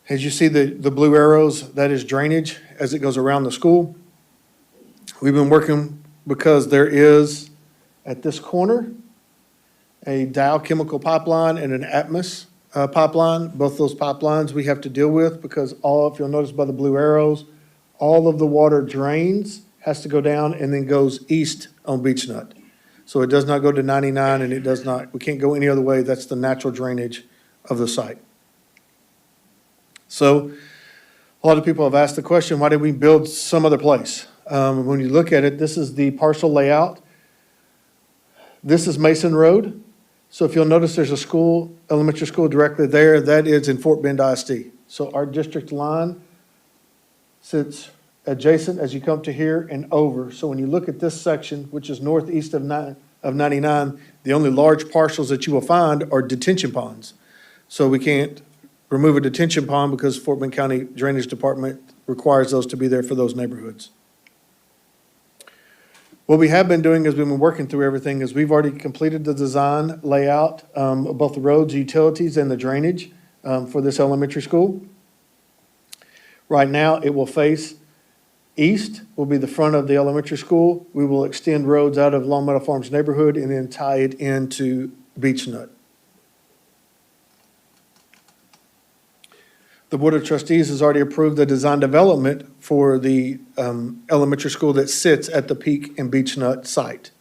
As you see the blue arrows, that is drainage as it goes around the school. We've been working because there is, at this corner, a Dow chemical pipeline and an Atmos pipeline. Both those pipelines we have to deal with because if you'll notice by the blue arrows, all of the water drains, has to go down and then goes east on Beech Nut. So it does not go to 99 and it does not, we can't go any other way. That's the natural drainage of the site. So a lot of people have asked the question, why did we build some other place? When you look at it, this is the parcel layout. This is Mason Road. So if you'll notice, there's a school, elementary school directly there. That is in Fort Bend ISD. So our district line sits adjacent as you come to here and over. So when you look at this section, which is northeast of 99, the only large parcels that you will find are detention ponds. So we can't remove a detention pond because Fort Bend County Drainage Department requires those to be there for those neighborhoods. What we have been doing as we've been working through everything is we've already completed the design layout of both the roads, utilities, and the drainage for this elementary school. Right now, it will face east, will be the front of the elementary school. We will extend roads out of Long Meadow Farms neighborhood and then tie it into Beech Nut. The Board of Trustees has already approved the design development for the elementary school that sits at the Peak and Beech Nut site.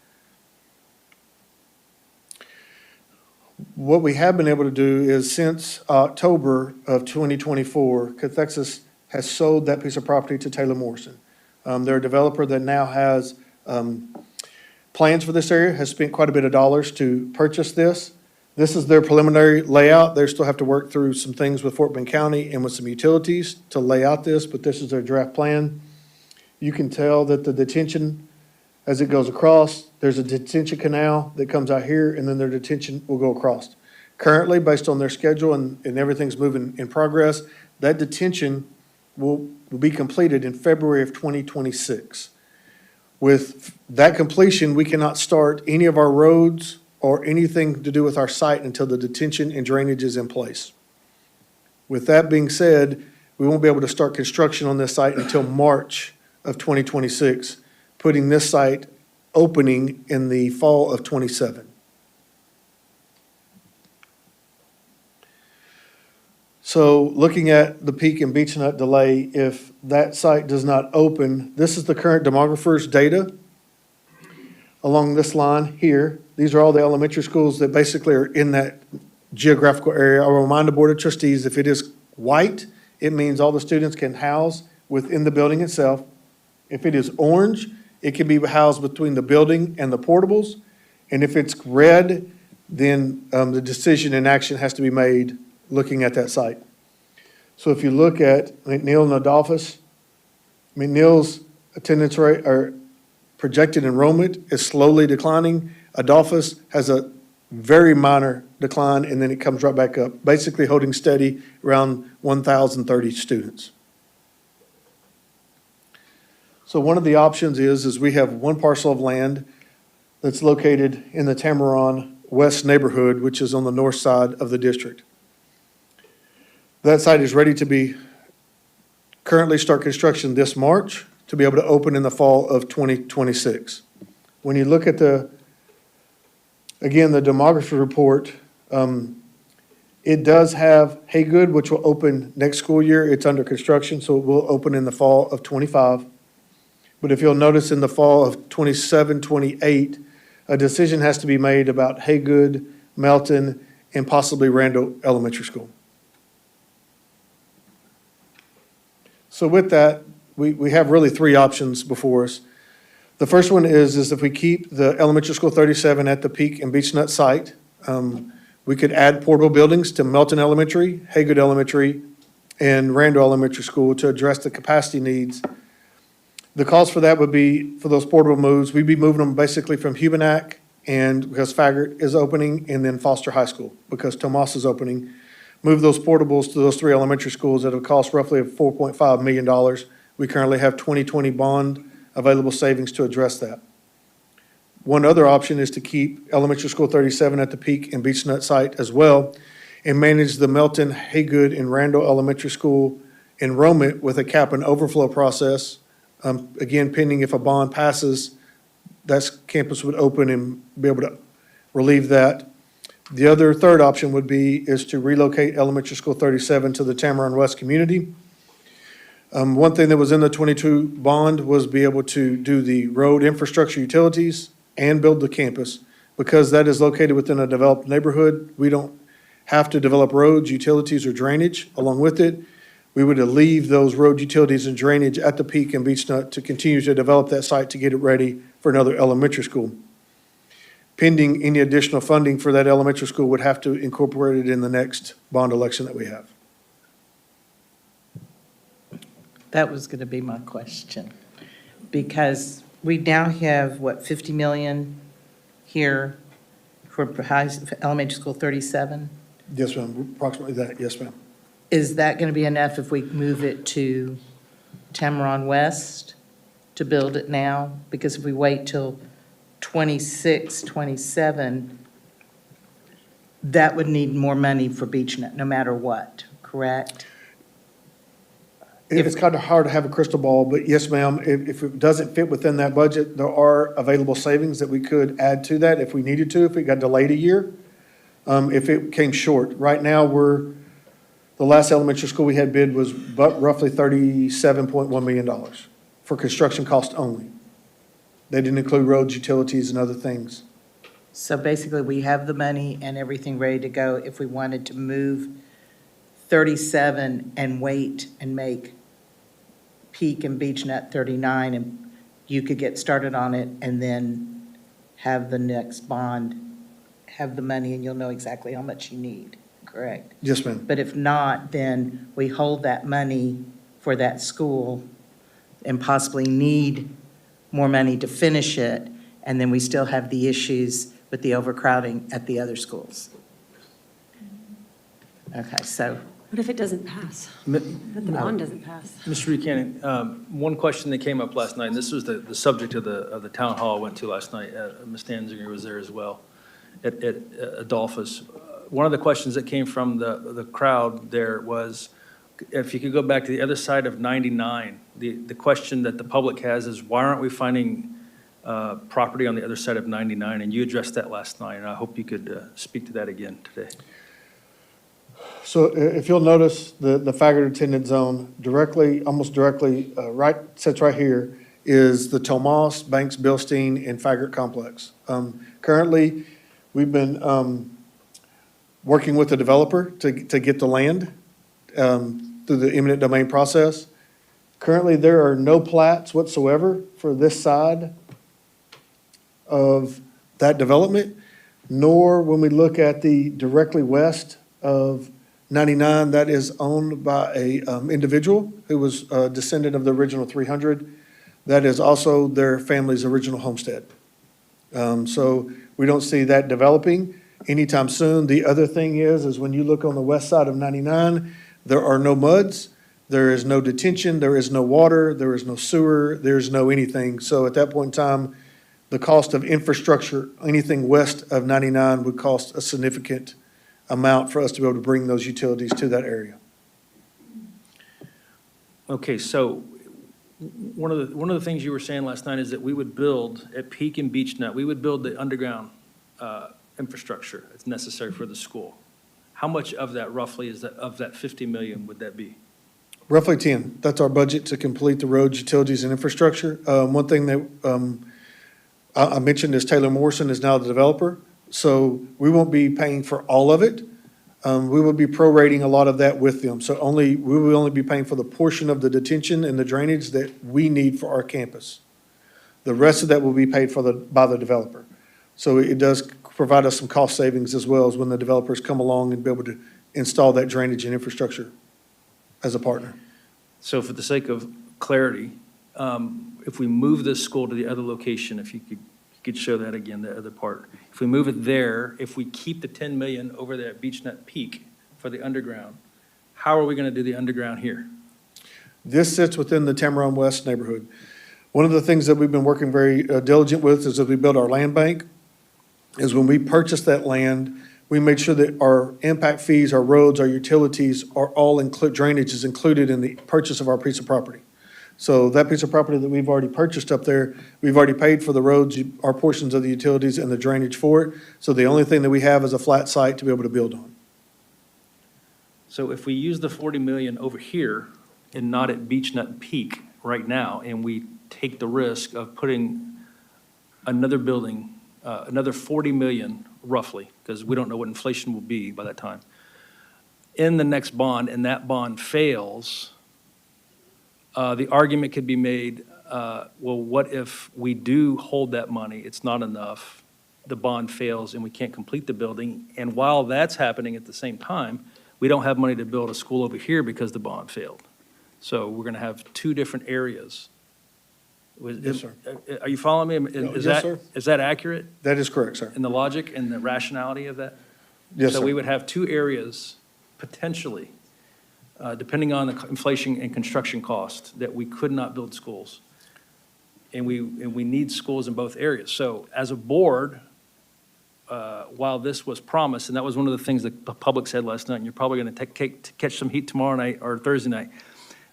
What we have been able to do is since October of 2024, Conthexis has sold that piece of property to Taylor Morrison. They're a developer that now has plans for this area, has spent quite a bit of dollars to purchase this. This is their preliminary layout. They still have to work through some things with Fort Bend County and with some utilities to lay out this, but this is their draft plan. You can tell that the detention, as it goes across, there's a detention canal that comes out here, and then their detention will go across. Currently, based on their schedule and everything's moving in progress, that detention will be completed in February of 2026. With that completion, we cannot start any of our roads or anything to do with our site until the detention and drainage is in place. With that being said, we won't be able to start construction on this site until March of 2026, putting this site opening in the fall of 27. So looking at the Peak and Beech Nut delay, if that site does not open, this is the current demographer's data along this line here. These are all the elementary schools that basically are in that geographical area. I'll remind the Board of Trustees, if it is white, it means all the students can house within the building itself. If it is orange, it can be housed between the building and the portables. And if it's red, then the decision and action has to be made looking at that site. So if you look at McNeil and Adolphus, McNeil's attendance rate or projected enrollment is slowly declining. Adolphus has a very minor decline, and then it comes right back up, basically holding steady around 1,030 students. So one of the options is we have one parcel of land that's located in the Tamaron West neighborhood, which is on the north side of the district. That site is ready to be, currently start construction this March to be able to open in the fall of 2026. When you look at again, the demography report, it does have Haygood, which will open next school year. It's under construction, so it will open in the fall of '25. But if you'll notice in the fall of '27, '28, a decision has to be made about Haygood, Melton, and possibly Randall Elementary School. So with that, we have really three options before us. The first one is if we keep the elementary school 37 at the Peak and Beech Nut site, we could add portable buildings to Melton Elementary, Haygood Elementary, and Randall Elementary School to address the capacity needs. The cost for that would be, for those portable moves, we'd be moving them basically from Hubenack, and because Faggart is opening, and then Foster High School, because Tomas is opening. Move those portables to those three elementary schools at a cost roughly of $4.5 million. We currently have 2020 bond available savings to address that. One other option is to keep elementary school 37 at the Peak and Beech Nut site as well, and manage the Melton, Haygood, and Randall Elementary School enrollment with a cap and overflow process. Again, pending if a bond passes, that campus would open and be able to relieve that. The other third option is to relocate elementary school 37 to the Tamaron West community. One thing that was in the 22 bond was be able to do the road infrastructure utilities and build the campus. Because that is located within a developed neighborhood, we don't have to develop roads, utilities, or drainage along with it. We would leave those road utilities and drainage at the Peak and Beech Nut to continue to develop that site to get it ready for another elementary school. Pending any additional funding for that elementary school would have to incorporate it in the next bond election that we have. That was going to be my question, because we now have, what, 50 million here for elementary school 37? Yes, ma'am, approximately that, yes, ma'am. Is that going to be enough if we move it to Tamaron West to build it now? Because if we wait till 26, 27, that would need more money for BeachNet, no matter what, correct? It's kind of hard to have a crystal ball, but yes, ma'am, if it doesn't fit within that budget, there are available savings that we could add to that if we needed to, if it got delayed a year, if it came short. Right now, the last elementary school we had bid was roughly $37.1 million for construction cost only. They didn't include roads, utilities, and other things. So basically, we have the money and everything ready to go if we wanted to move 37 and wait and make Peak and BeachNet 39, and you could get started on it and then have the next bond, have the money, and you'll know exactly how much you need, correct? Yes, ma'am. But if not, then we hold that money for that school and possibly need more money to finish it, and then we still have the issues with the overcrowding at the other schools. Okay, so. What if it doesn't pass? What if the bond doesn't pass? Mr. Buchanan, one question that came up last night, and this was the subject of the town hall I went to last night. Ms. Danziger was there as well at Adolphus. One of the questions that came from the crowd there was, if you could go back to the other side of 99, the question that the public has is, why aren't we finding property on the other side of 99? And you addressed that last night, and I hope you could speak to that again today. So if you'll notice, the Faggot attendance zone directly, almost directly, sits right here, is the Tomas, Banks, Bilstein, and Faggot complex. Currently, we've been working with the developer to get the land through the eminent domain process. Currently, there are no plats whatsoever for this side of that development, nor when we look at the directly west of 99, that is owned by a individual who was a descendant of the original 300. That is also their family's original homestead. So we don't see that developing anytime soon. The other thing is when you look on the west side of 99, there are no muds, there is no detention, there is no water, there is no sewer, there's no anything. So at that point in time, the cost of infrastructure, anything west of 99 would cost a significant amount for us to be able to bring those utilities to that area. Okay, so one of the things you were saying last night is that we would build at Peak and Beach Nut, we would build the underground infrastructure that's necessary for the school. How much of that roughly is that, of that 50 million would that be? Roughly 10. That's our budget to complete the roads, utilities, and infrastructure. One thing that I mentioned is Taylor Morrison is now the developer, so we won't be paying for all of it. We will be prorating a lot of that with them. So we will only be paying for the portion of the detention and the drainage that we need for our campus. The rest of that will be paid for by the developer. So it does provide us some cost savings as well as when the developers come along and be able to install that drainage and infrastructure as a partner. So for the sake of clarity, if we move this school to the other location, if you could show that again, the other part. If we move it there, if we keep the 10 million over there at Beach Nut Peak for the underground, how are we going to do the underground here? This sits within the Tamaron West neighborhood. One of the things that we've been working very diligent with is as we build our land bank, is when we purchased that land, we made sure that our impact fees, our roads, our utilities are all drainage is included in the purchase of our piece of property. So that piece of property that we've already purchased up there, we've already paid for the roads, our portions of the utilities and the drainage for it. So the only thing that we have is a flat site to be able to build on. So if we use the 40 million over here and not at Beach Nut Peak right now, and we take the risk of putting another building, another 40 million roughly, because we don't know what inflation will be by that time, in the next bond, and that bond fails, the argument could be made, well, what if we do hold that money, it's not enough, the bond fails and we can't complete the building, and while that's happening at the same time, we don't have money to build a school over here because the bond failed. So we're going to have two different areas. Yes, sir. Are you following me? Yes, sir. Is that accurate? That is correct, sir. In the logic and the rationality of that? Yes, So sir. we would have two areas potentially, depending on the inflation and construction cost, that we could not build schools. And we need schools in both areas. So as a board, while this was promised, and that was one of the things that the public said last night, and you're probably going to catch some heat tomorrow night or Thursday night,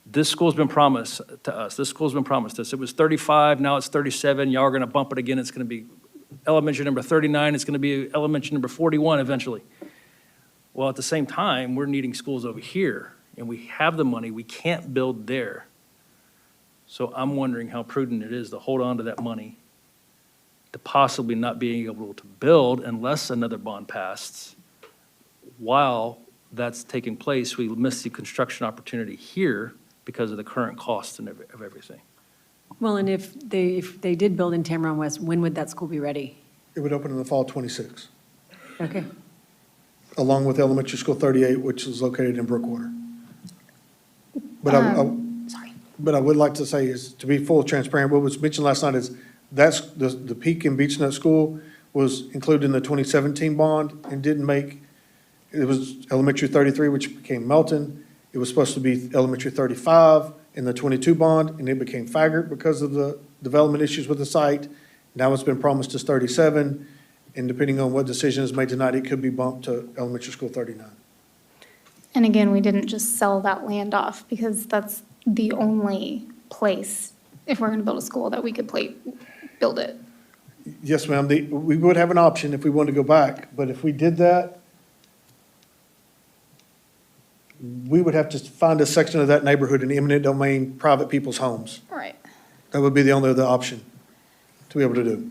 this school's been promised to us. This school's been promised to us. It was 35, now it's 37. Y'all are going to bump it again. It's going to be elementary number 39. It's going to be elementary number 41 eventually. Well, at the same time, we're needing schools over here, and we have the money. We can't build there. So I'm wondering how prudent it is to hold on to that money, to possibly not being able to build unless another bond passes. While that's taking place, we miss the construction opportunity here because of the current cost of everything. Well, and if they did build in Tamaron West, when would that school be ready? It would open in the fall 26, Okay. along with elementary school 38, which is located in Brookwater. But but I would like to say is, to be full transparent, what was mentioned last night is that's the Peak and Beach Nut School was included in the 2017 bond and didn't make, it was elementary 33, which became Melton. It was supposed to be elementary 35 in the 22 bond, and it became Faggot because of the development issues with the site. Now it's been promised as 37, and depending on what decision is made tonight, it could be bumped to elementary school 39. And again, we didn't just sell that land off because that's the only place, if we're going to build a school, that we could build it. Yes, ma'am, we would have an option if we wanted to go back, but if we did that, we would have to find a section of that neighborhood in eminent domain, private people's homes. Right. That would be the only other option to be able to do.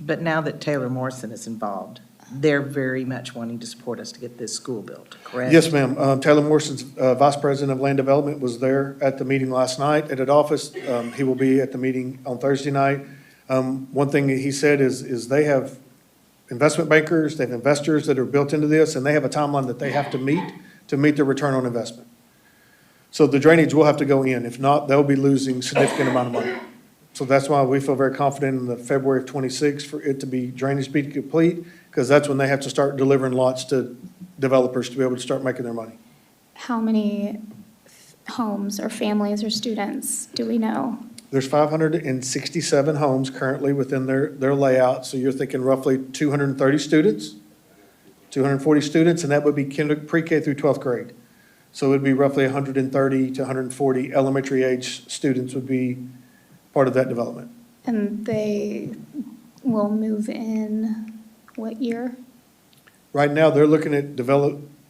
But now that Taylor Morrison is involved, they're very much wanting to support us to get this school built, correct? Yes, ma'am. Taylor Morrison's Vice President of Land Development was there at the meeting last night at office. He will be at the meeting on Thursday night. One thing that he said is they have investment bankers, they have investors that are built into this, and they have a timeline that they have to meet the return on investment. So the drainage will have to go in. If not, they'll be losing significant amount of money. So that's why we feel very confident in the February of '26 for it to be drainage be complete, because that's when they have to start delivering lots to developers to be able to start making their money. How many homes or families or students do we know? There's 567 homes currently within their layout, so you're thinking roughly 230 students, 240 students, and that would be pre-K through 12th grade. So it would be roughly 130 to 140 elementary age students would be part of that development. And they will move in what year? Right now, they're looking at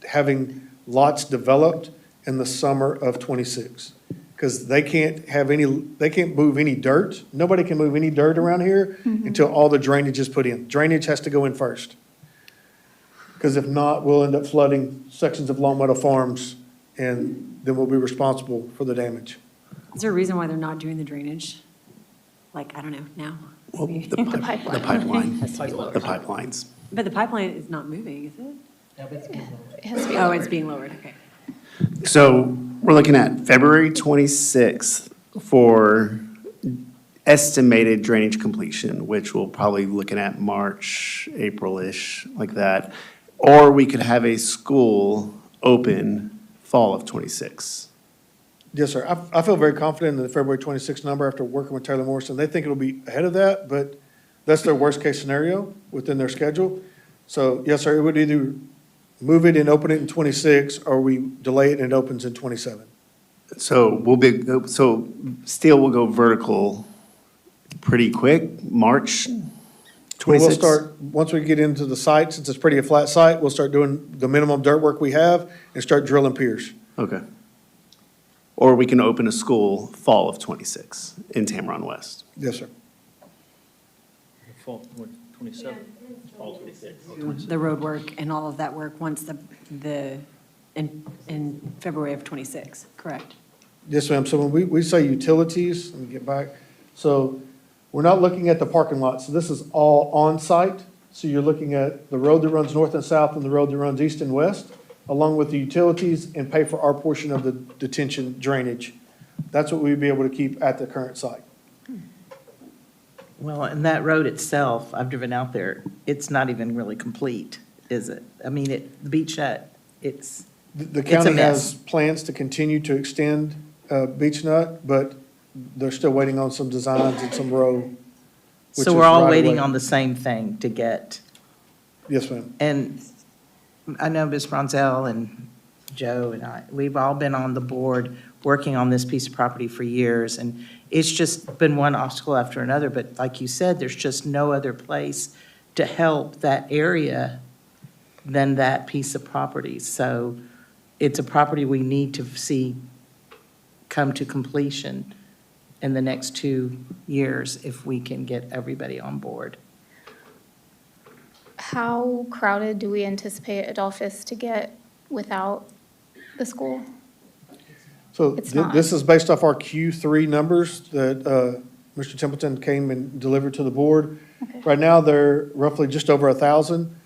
having lots developed in the summer of '26. Because they can't move any dirt. Nobody can move any dirt around here until all the drainage is put in. Drainage has to go in first. Because if not, we'll end up flooding sections of Long Meadow Farms, and then we'll be responsible for the damage. Is there a reason why they're not doing the drainage? Like, I don't know, now? Well, Maybe. the pipeline, Has to be lowered. the pipelines. But the pipeline is not moving, is it? It has to be Oh, lowered. it's being lowered, okay. So we're looking at February 26th for estimated drainage completion, which we'll probably be looking at March, April-ish, like that. Or we could have a school open fall of '26. Yes, sir. I feel very confident in the February 26th number after working with Taylor Morrison. They think it'll be ahead of that, but that's their worst-case scenario within their schedule. So, yes, sir, it would either move it and open it in '26, or we delay it and it opens in '27. So steel will go vertical pretty quick, March We'll 26th? start, once we get into the site, since it's pretty a flat site, we'll start doing the minimum dirt work we have and start drilling piers. Okay. Or we can open a school fall of '26 in Tamaron West. Yes, sir. Fall, 27? Fall 26. The road work and all of that work once in February of '26, correct? Yes, ma'am. So when we say utilities, let me get back. So we're not looking at the parking lot. So this is all on-site. So you're looking at the road that runs north and south and the road that runs east and west, along with the utilities, and pay for our portion of the detention drainage. That's what we'd be able to keep at the current site. Well, and that road itself, I've driven out there, it's not even really complete, is it? I mean, the beach nut, it's The It's a county mess. has plans to continue to extend Beach Nut, but they're still waiting on some designs and some road. which So is we're all right waiting away. on the same thing to get, Yes, ma'am. and I know Ms. Bronzell and Joe and I, we've all been on the board working on this piece of property for years, and it's just been one obstacle after another, but like you said, there's just no other place to help that area than that piece of property. So it's a property we need to see come to completion in the next 2 years if we can get everybody on board. How crowded do we anticipate Adolphus to get without the school? So It's not. this is based off our Q3 numbers that Mr. Templeton came and delivered to the board. Okay. Right now, they're roughly just over 1,000.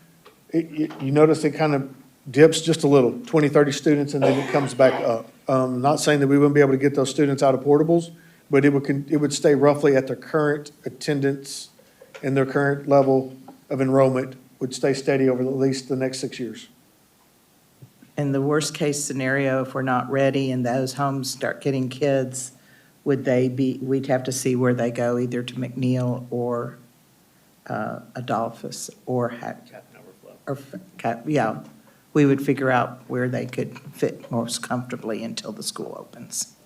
You notice it kind of dips just a little, 20, 30 students, and then it comes back up. Not saying that we wouldn't be able to get those students out of portables, but it would stay roughly at their current attendance and their current level of enrollment would stay steady over at least the next 6 years. In the worst-case scenario, if we're not ready and those homes start getting kids, we'd have to see where they go, either to McNeil or Adolphus or yeah, we would figure out where they could fit most comfortably until the school opens.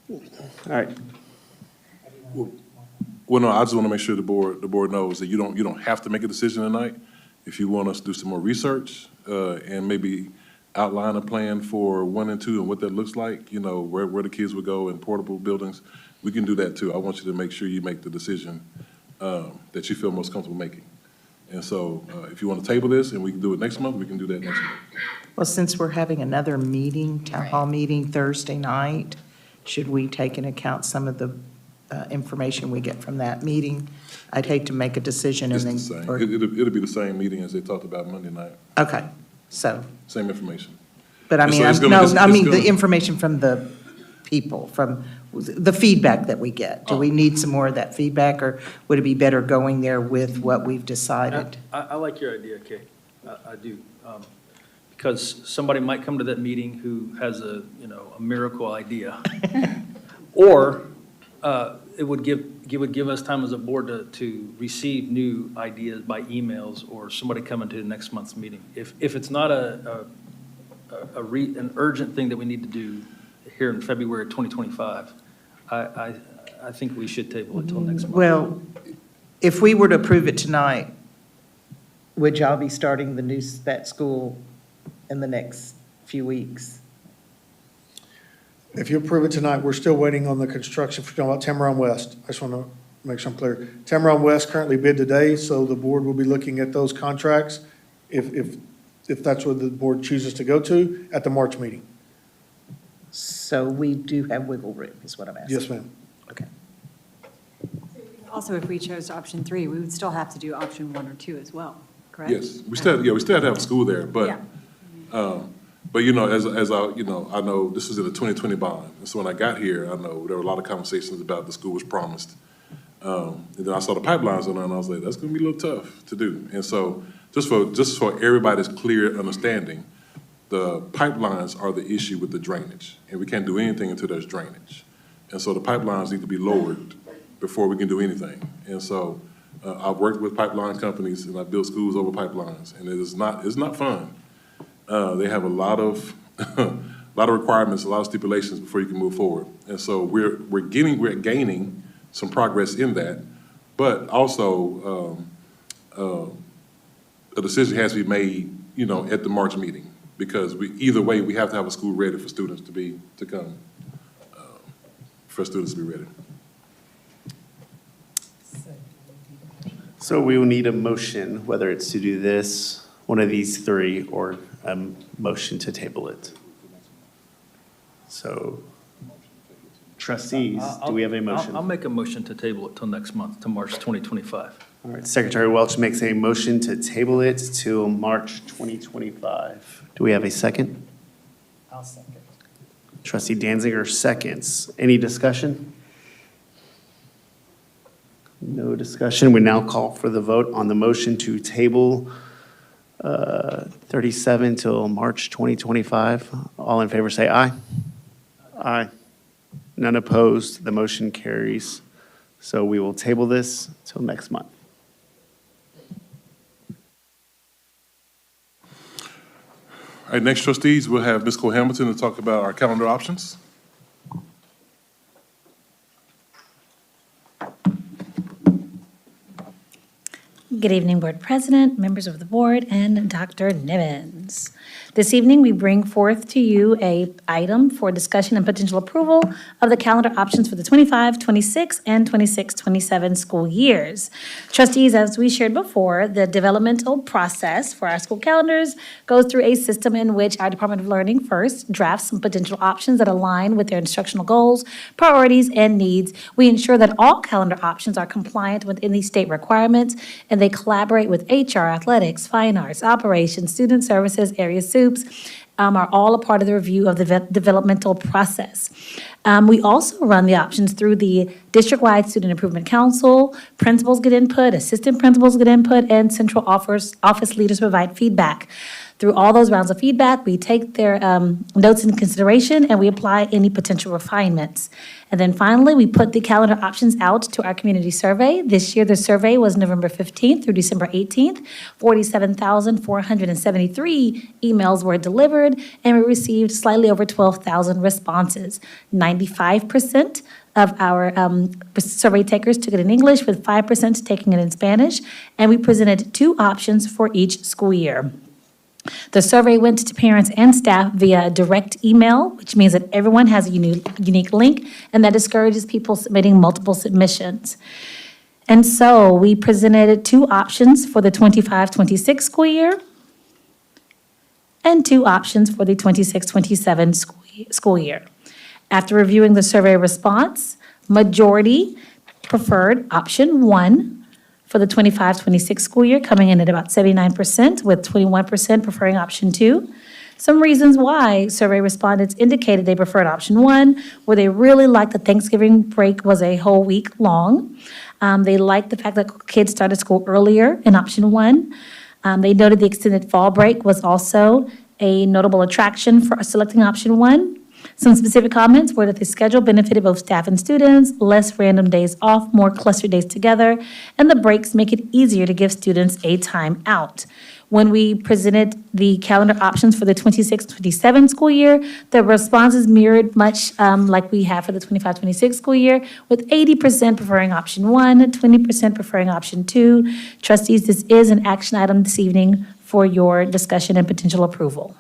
All right. Well, Well, no, I just want to make sure the board knows that you don't have to make a decision tonight. If you want us to do some more research, and maybe outline a plan for 1 and 2 and what that looks like, you know, where the kids would go in portable buildings, we can do that too. I want you to make sure you make the decision, that you feel most comfortable making. And so, if you want to table this and we can do it next month, we can do that next month. Well, since we're having another meeting, town hall meeting Thursday night, should we take into account some of the information we get from that meeting? I'd hate to make a decision and It's then. the same. or- It'll be the same meeting as they talked about Monday night. Okay, so, Same information. but I And mean, so it's no, gonna- I it's mean, the gonna- information from the people, from the feedback that we get. Do we need some more of that feedback, or would it be better going there with what we've decided? I like your idea, Kay. I do. Because somebody might come to that meeting who has a miracle idea. Or it would give us time as a board to receive new ideas by emails or somebody coming to the next month's meeting. If it's not an urgent thing that we need to do here in February of 2025, I think we should table it till next month. Well, if we were to approve it tonight, would y'all be starting that school in the next few weeks? If you approve it tonight, we're still waiting on the construction for, about Tamaron West. I just want to make sure I'm clear. Tamaron West currently bid today, so the board will be looking at those contracts if that's what the board chooses to go to at the March meeting. So we do have wiggle room, is what I'm asking. Yes, ma'am. Okay. Also, if we chose option 3, we would still have to do option 1 or 2 as well, correct? Yes, we still have to have school there, but, you know, as I, you know, I know this is in the 2020 bond. And so when I got here, I know there were a lot of conversations about the school was promised. And then I saw the pipelines on there and I was like, that's gonna be a little tough to do. And so just for everybody's clear understanding, the pipelines are the issue with the drainage. And we can't do anything until there's drainage. And so the pipelines need to be lowered before we can do anything. And so I've worked with pipeline companies and I've built schools over pipelines, and it's not fun. They have a lot of requirements, a lot of stipulations before you can move forward. And so we're gaining some progress in that, but also a decision has to be made, you know, at the March meeting, because either way we have to have a school ready for students to come, for students to be ready. So we will need a motion, whether it's to do this, one of these three, or a motion to table it. So trustees, do we have a motion? I'll make a motion to table it till next month, to March 2025. All right, Secretary Welch makes a motion to table it till March 2025. Do we have a second? I'll second. Trustee Danziger seconds. Any discussion? No discussion. We now call for the vote on the motion to table 37 till March 2025. All in favor say aye. Aye. None opposed. The motion carries. So we will table this till next month. All right, next trustees, we'll have Ms. Cole Hamilton to talk about our calendar options. Good evening, Board President, members of the board, and Dr. Nivens. This evening, we bring forth to you a item for discussion and potential approval of the calendar options for the 25-26 and 26-27 school years. Trustees, as we shared before, the developmental process for our school calendars goes through a system in which our Department of Learning first drafts some potential options that align with their instructional goals, priorities, and needs. We ensure that all calendar options are compliant with any state requirements, and they collaborate with HR, athletics, fine arts, operations, student services, area soups, are all a part of the review of the developmental process. We also run the options through the district-wide Student Improvement Council. Principals get input, assistant principals get input, and central office leaders provide feedback. Through all those rounds of feedback, we take their notes into consideration and we apply any potential refinements. And then finally, we put the calendar options out to our community survey. This year, the survey was November 15th through December 18th. 47,473 emails were delivered, and we received slightly over 12,000 responses. 95% of our survey takers took it in English, with 5% taking it in Spanish, and we presented 2 options for each school year. The survey went to parents and staff via direct email, which means that everyone has a unique link, and that discourages people submitting multiple submissions. And so we presented 2 options for the 25-26 school year and 2 options for the 26-27 school year. After reviewing the survey response, majority preferred option 1 for the 25-26 school year, coming in at about 79%, with 21% preferring option 2. Some reasons why survey respondents indicated they preferred option 1 were they really liked the Thanksgiving break was a whole week long. They liked the fact that kids started school earlier in option 1. They noted the extended fall break was also a notable attraction for selecting option 1. Some specific comments were that the schedule benefited both staff and students, less random days off, more clustered days together, and the breaks make it easier to give students a time out. When we presented the calendar options for the 26-27 school year, the responses mirrored much like we have for the 25-26 school year, with 80% preferring option 1, 20% preferring option 2. Trustees, this is an action item this evening for your discussion and potential approval.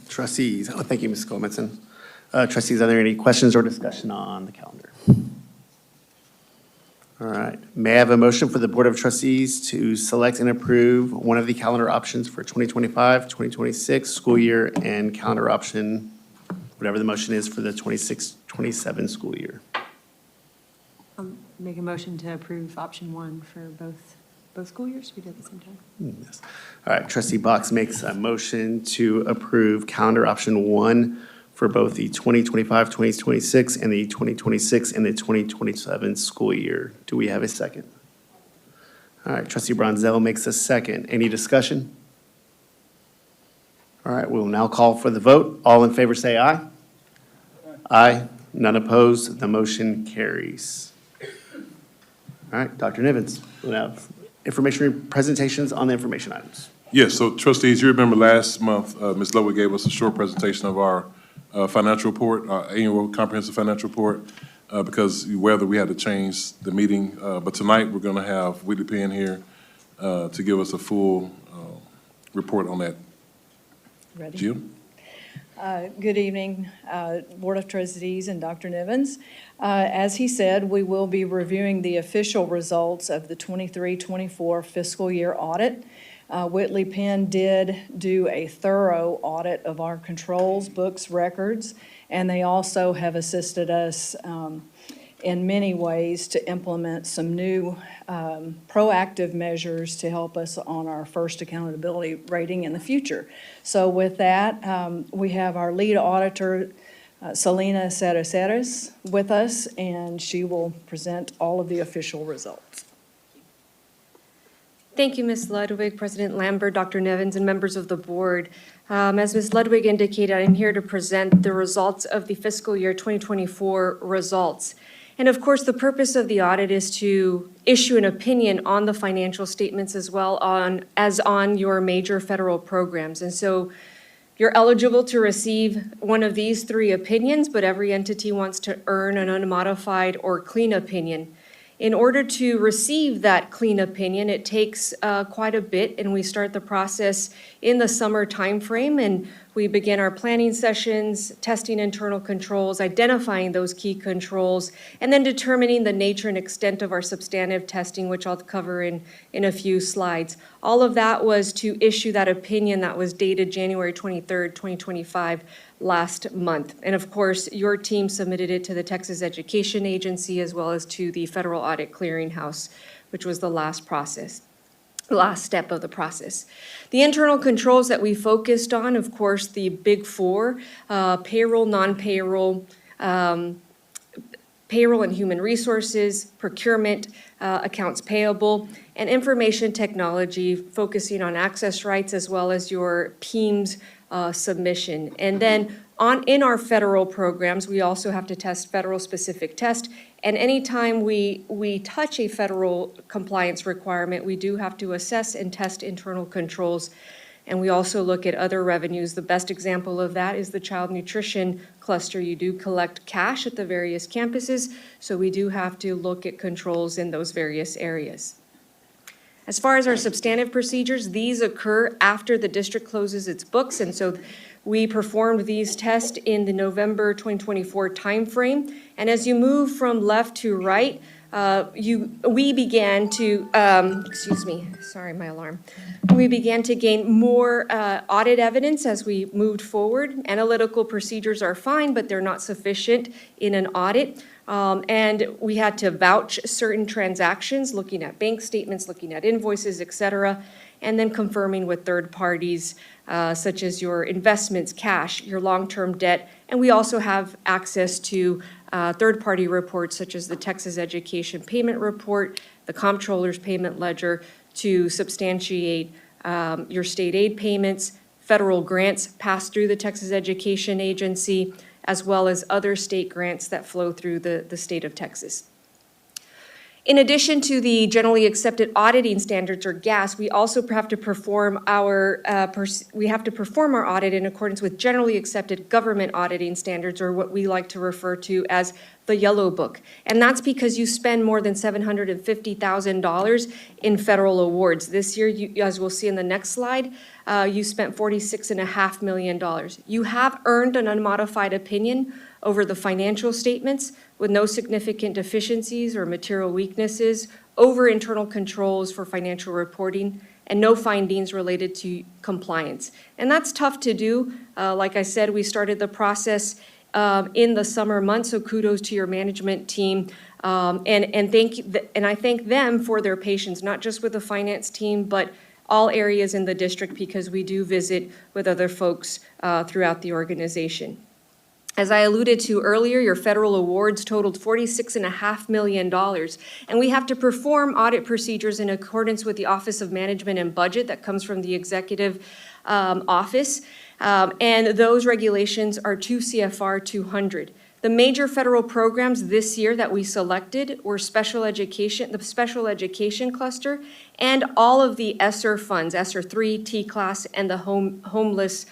Trustees, thank you, Ms. Clemenson. Trustees, are there any questions or discussion on the calendar? All right, may I have a motion for the Board of Trustees to select and approve one of the calendar options for 2025, 2026 school year, and calendar option, whatever the motion is, for the 26-27 school year? Make a motion to approve option 1 for both school years. We did at the same time. Yes. All right, Trustee Box makes a motion to approve calendar option 1 for both the 2025, 2026, and the 2026 and the 2027 school year. Do we have a second? All right, Trustee Bronzell makes a second. Any discussion? All right, we'll now call for the vote. All in favor say aye. Aye. None opposed. The motion carries. All right, Dr. Nivens, we'll have information presentations on the information items. Yes, so trustees, you remember last month, Ms. Ludwig gave us a short presentation of our financial report, our annual comprehensive financial report, because whether we had to change the meeting. But tonight, we're going to have Whitley Penn here to give us a full report on that. Ready? Jill? Good evening, Board of Trustees and Dr. Nivens. As he said, we will be reviewing the official results of the 23-24 fiscal year audit. Whitley Penn did do a thorough audit of our controls, books, records, and they also have assisted us in many ways to implement some new proactive measures to help us on our first accountability rating in the future. So with that, we have our lead auditor, Selena Ceres, with us, and she will present all of the official results. Thank you, Ms. Ludwig, President Lambert, Dr. Nevins, and members of the board. As Ms. Ludwig indicated, I'm here to present the results of the fiscal year 2024 results. And of course, the purpose of the audit is to issue an opinion on the financial statements as well as on your major federal programs. And so you're eligible to receive one of these 3 opinions, but every entity wants to earn an unmodified or clean opinion. In order to receive that clean opinion, it takes quite a bit, and we start the process in the summer timeframe, and we begin our planning sessions, testing internal controls, identifying those key controls, and then determining the nature and extent of our substantive testing, which I'll cover in a few slides. All of that was to issue that opinion that was dated January 23rd, 2025, last month. And of course, your team submitted it to the Texas Education Agency as well as to the Federal Audit Clearinghouse, which was the last step of the process. The internal controls that we focused on, of course, the big 4, payroll, non-payroll, payroll and human resources, procurement, accounts payable, and information technology, focusing on access rights as well as your PEIMS submission. And then in our federal programs, we also have to test federal specific test. And anytime we touch a federal compliance requirement, we do have to assess and test internal controls. And we also look at other revenues. The best example of that is the child nutrition cluster. You do collect cash at the various campuses, so we do have to look at controls in those various areas. As far as our substantive procedures, these occur after the district closes its books, and so we performed these tests in the November 2024 timeframe. And as you move from left to right, we began to, excuse me, sorry, my alarm. We began to gain more audit evidence as we moved forward. Analytical procedures are fine, but they're not sufficient in an audit. And we had to vouch certain transactions, looking at bank statements, looking at invoices, et cetera, and then confirming with third parties, such as your investments, cash, your long-term debt. And we also have access to third-party reports such as the Texas Education Payment Report, the Comptroller's Payment Ledger, to substantiate your state aid payments, federal grants passed through the Texas Education Agency, as well as other state grants that flow through the state of Texas. In addition to the generally accepted auditing standards, or GAS, we also have to perform our audit in accordance with generally accepted government auditing standards, or what we like to refer to as the Yellow Book. And that's because you spend more than $750,000 in federal awards. This year, as we'll see in the next slide, you spent $46.5 million. You have earned an unmodified opinion over the financial statements with no significant deficiencies or material weaknesses, over internal controls for financial reporting, and no findings related to compliance. And that's tough to do. Like I said, we started the process in the summer months, so kudos to your management team. And I thank them for their patience, not just with the finance team, but all areas in the district, because we do visit with other folks throughout the organization. As I alluded to earlier, your federal awards totaled $46.5 million, and we have to perform audit procedures in accordance with the Office of Management and Budget that comes from the executive office, and those regulations are 2 CFR 200. The major federal programs this year that we selected were special education, the special education cluster, and all of the ESSER funds, ESSER 3, T-class, and the homeless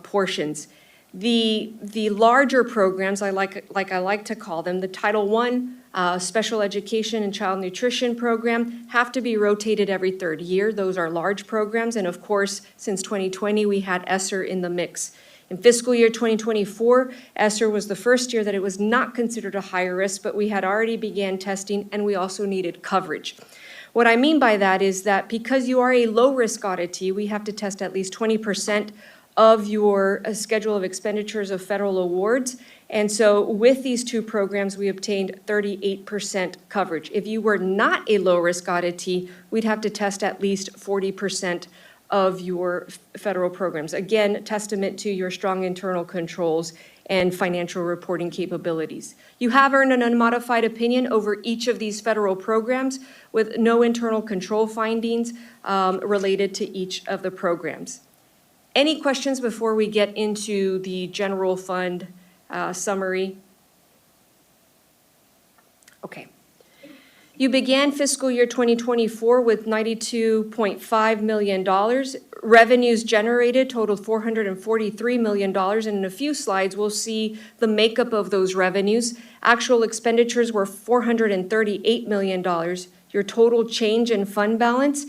portions. The larger programs, I like to call them, the Title I Special Education and Child Nutrition Program, have to be rotated every third year. Those are large programs, and of course, since 2020, we had ESSER in the mix. In fiscal year 2024, ESSER was the first year that it was not considered a higher risk, but we had already began testing, and we also needed coverage. What I mean by that is that because you are a low-risk auditee, we have to test at least 20% of your schedule of expenditures of federal awards. And so with these two programs, we obtained 38% coverage. If you were not a low-risk auditee, we'd have to test at least 40% of your federal programs. Again, testament to your strong internal controls and financial reporting capabilities. You have earned an unmodified opinion over each of these federal programs with no internal control findings related to each of the programs. Any questions before we get into the general fund summary? Okay. You began fiscal year 2024 with $92.5 million. Revenues generated totaled $443 million, and in a few slides, we'll see the makeup of those revenues. Actual expenditures were $438 million. Your total change in fund balance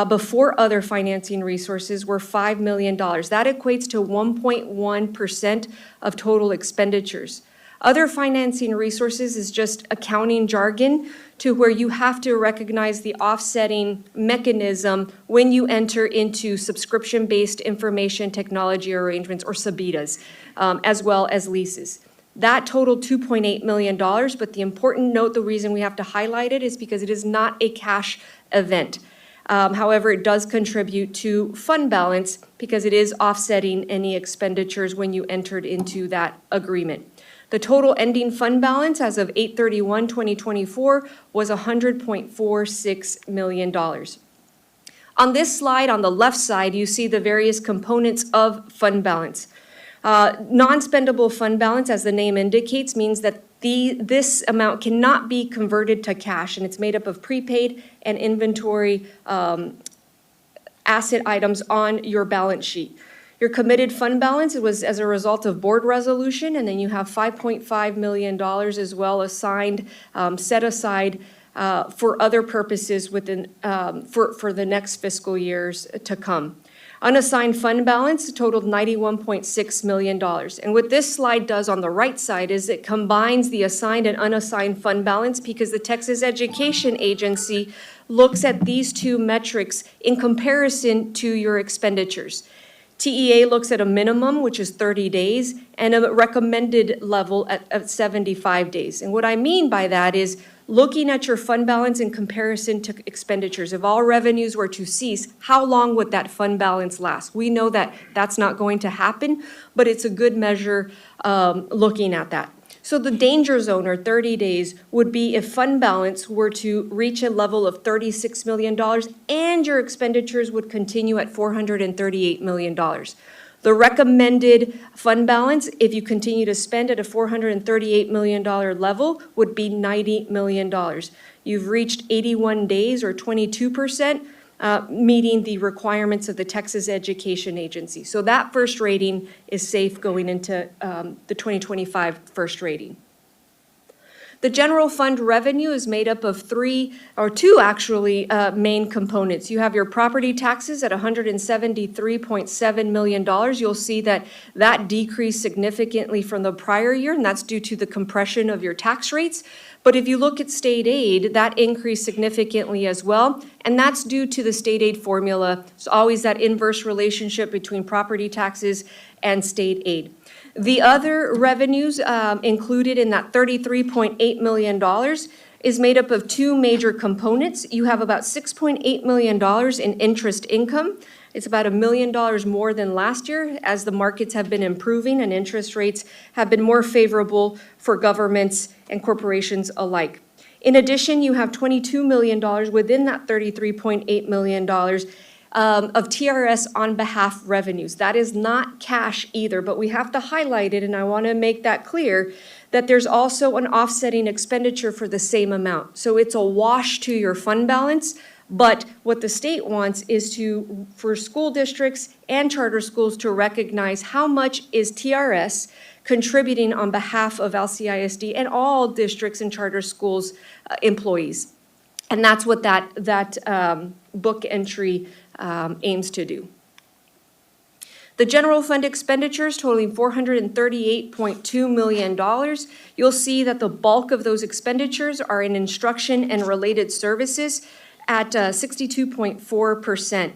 before other financing resources were $5 million. That equates to 1.1% of total expenditures. Other financing resources is just accounting jargon to where you have to recognize the offsetting mechanism when you enter into subscription-based information technology arrangements, or SBITAs, as well as leases. That totaled $2.8 million, but the important note, the reason we have to highlight it is because it is not a cash event. However, it does contribute to fund balance because it is offsetting any expenditures when you entered into that agreement. The total ending fund balance as of 8/31/2024 was $100.46 million. On this slide, on the left side, you see the various components of fund balance. Non-spendable fund balance, as the name indicates, means that this amount cannot be converted to cash, and it's made up of prepaid and inventory asset items on your balance sheet. Your committed fund balance, it was as a result of board resolution, and then you have $5.5 million as well assigned, set aside for other purposes within, for the next fiscal years to come. Unassigned fund balance totaled $91.6 million. And what this slide does on the right side is it combines the assigned and unassigned fund balance because the Texas Education Agency looks at these two metrics in comparison to your expenditures. TEA looks at a minimum, which is 30 days, and a recommended level at 75 days. And what I mean by that is looking at your fund balance in comparison to expenditures. If all revenues were to cease, how long would that fund balance last? We know that that's not going to happen, but it's a good measure looking at that. So the danger zone, or 30 days, would be if fund balance were to reach a level of $36 million and your expenditures would continue at $438 million. The recommended fund balance, if you continue to spend at a $438 million level, would be $90 million. You've reached 81 days, or 22%, meeting the requirements of the Texas Education Agency. So that first rating is safe going into the 2025 first rating. The general fund revenue is made up of two actually, main components. You have your property taxes at $173.7 million. You'll see that that decreased significantly from the prior year, and that's due to the compression of your tax rates. But if you look at state aid, that increased significantly as well, and that's due to the state aid formula. It's always that inverse relationship between property taxes and state aid. The other revenues included in that $33.8 million is made up of two major components. You have about $6.8 million in interest income. It's about $1 million more than last year as the markets have been improving and interest rates have been more favorable for governments and corporations alike. In addition, you have $22 million within that $33.8 million of TRS on behalf revenues. That is not cash either, but we have to highlight it, and I want to make that clear, that there's also an offsetting expenditure for the same amount. So it's a wash to your fund balance, but what the state wants is for school districts and charter schools to recognize how much is TRS contributing on behalf of LCISD and all districts and charter schools employees. And that's what that book entry aims to do. The general fund expenditures totaling $438.2 million. You'll see that the bulk of those expenditures are in instruction and related services at 62.4%.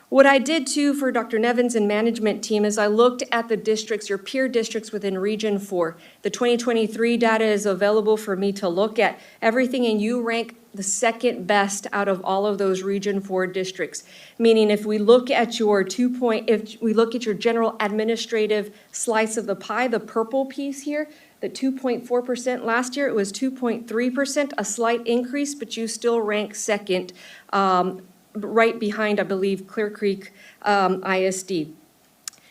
What I did too for Dr. Nevins and management team is I looked at the districts, your peer districts within Region 4. The 2023 data is available for me to look at everything, and you rank the second best out of all of those Region 4 districts. Meaning if we look at your if we look at your general administrative slice of the pie, the purple piece here, the 2.4% last year, it was 2.3%, a slight increase, but you still rank second, right behind, I believe, Clear Creek ISD.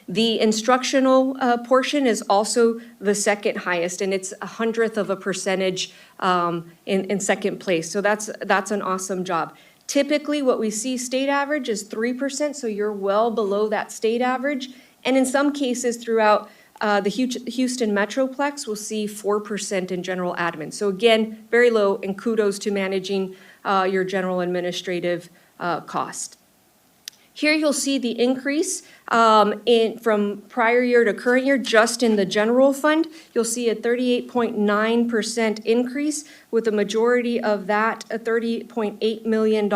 The instructional portion is also the second highest, and it's 1/100% in second place. So that's an awesome job. Typically, what we see state average is 3%, so you're well below that state average. And in some cases throughout the Houston Metroplex, we'll see 4% in general admin. So again, very low, and kudos to managing your general administrative cost. Here you'll see the increase from prior year to current year just in the general fund. You'll see a 38.9% increase, with the majority of that, $30.8 million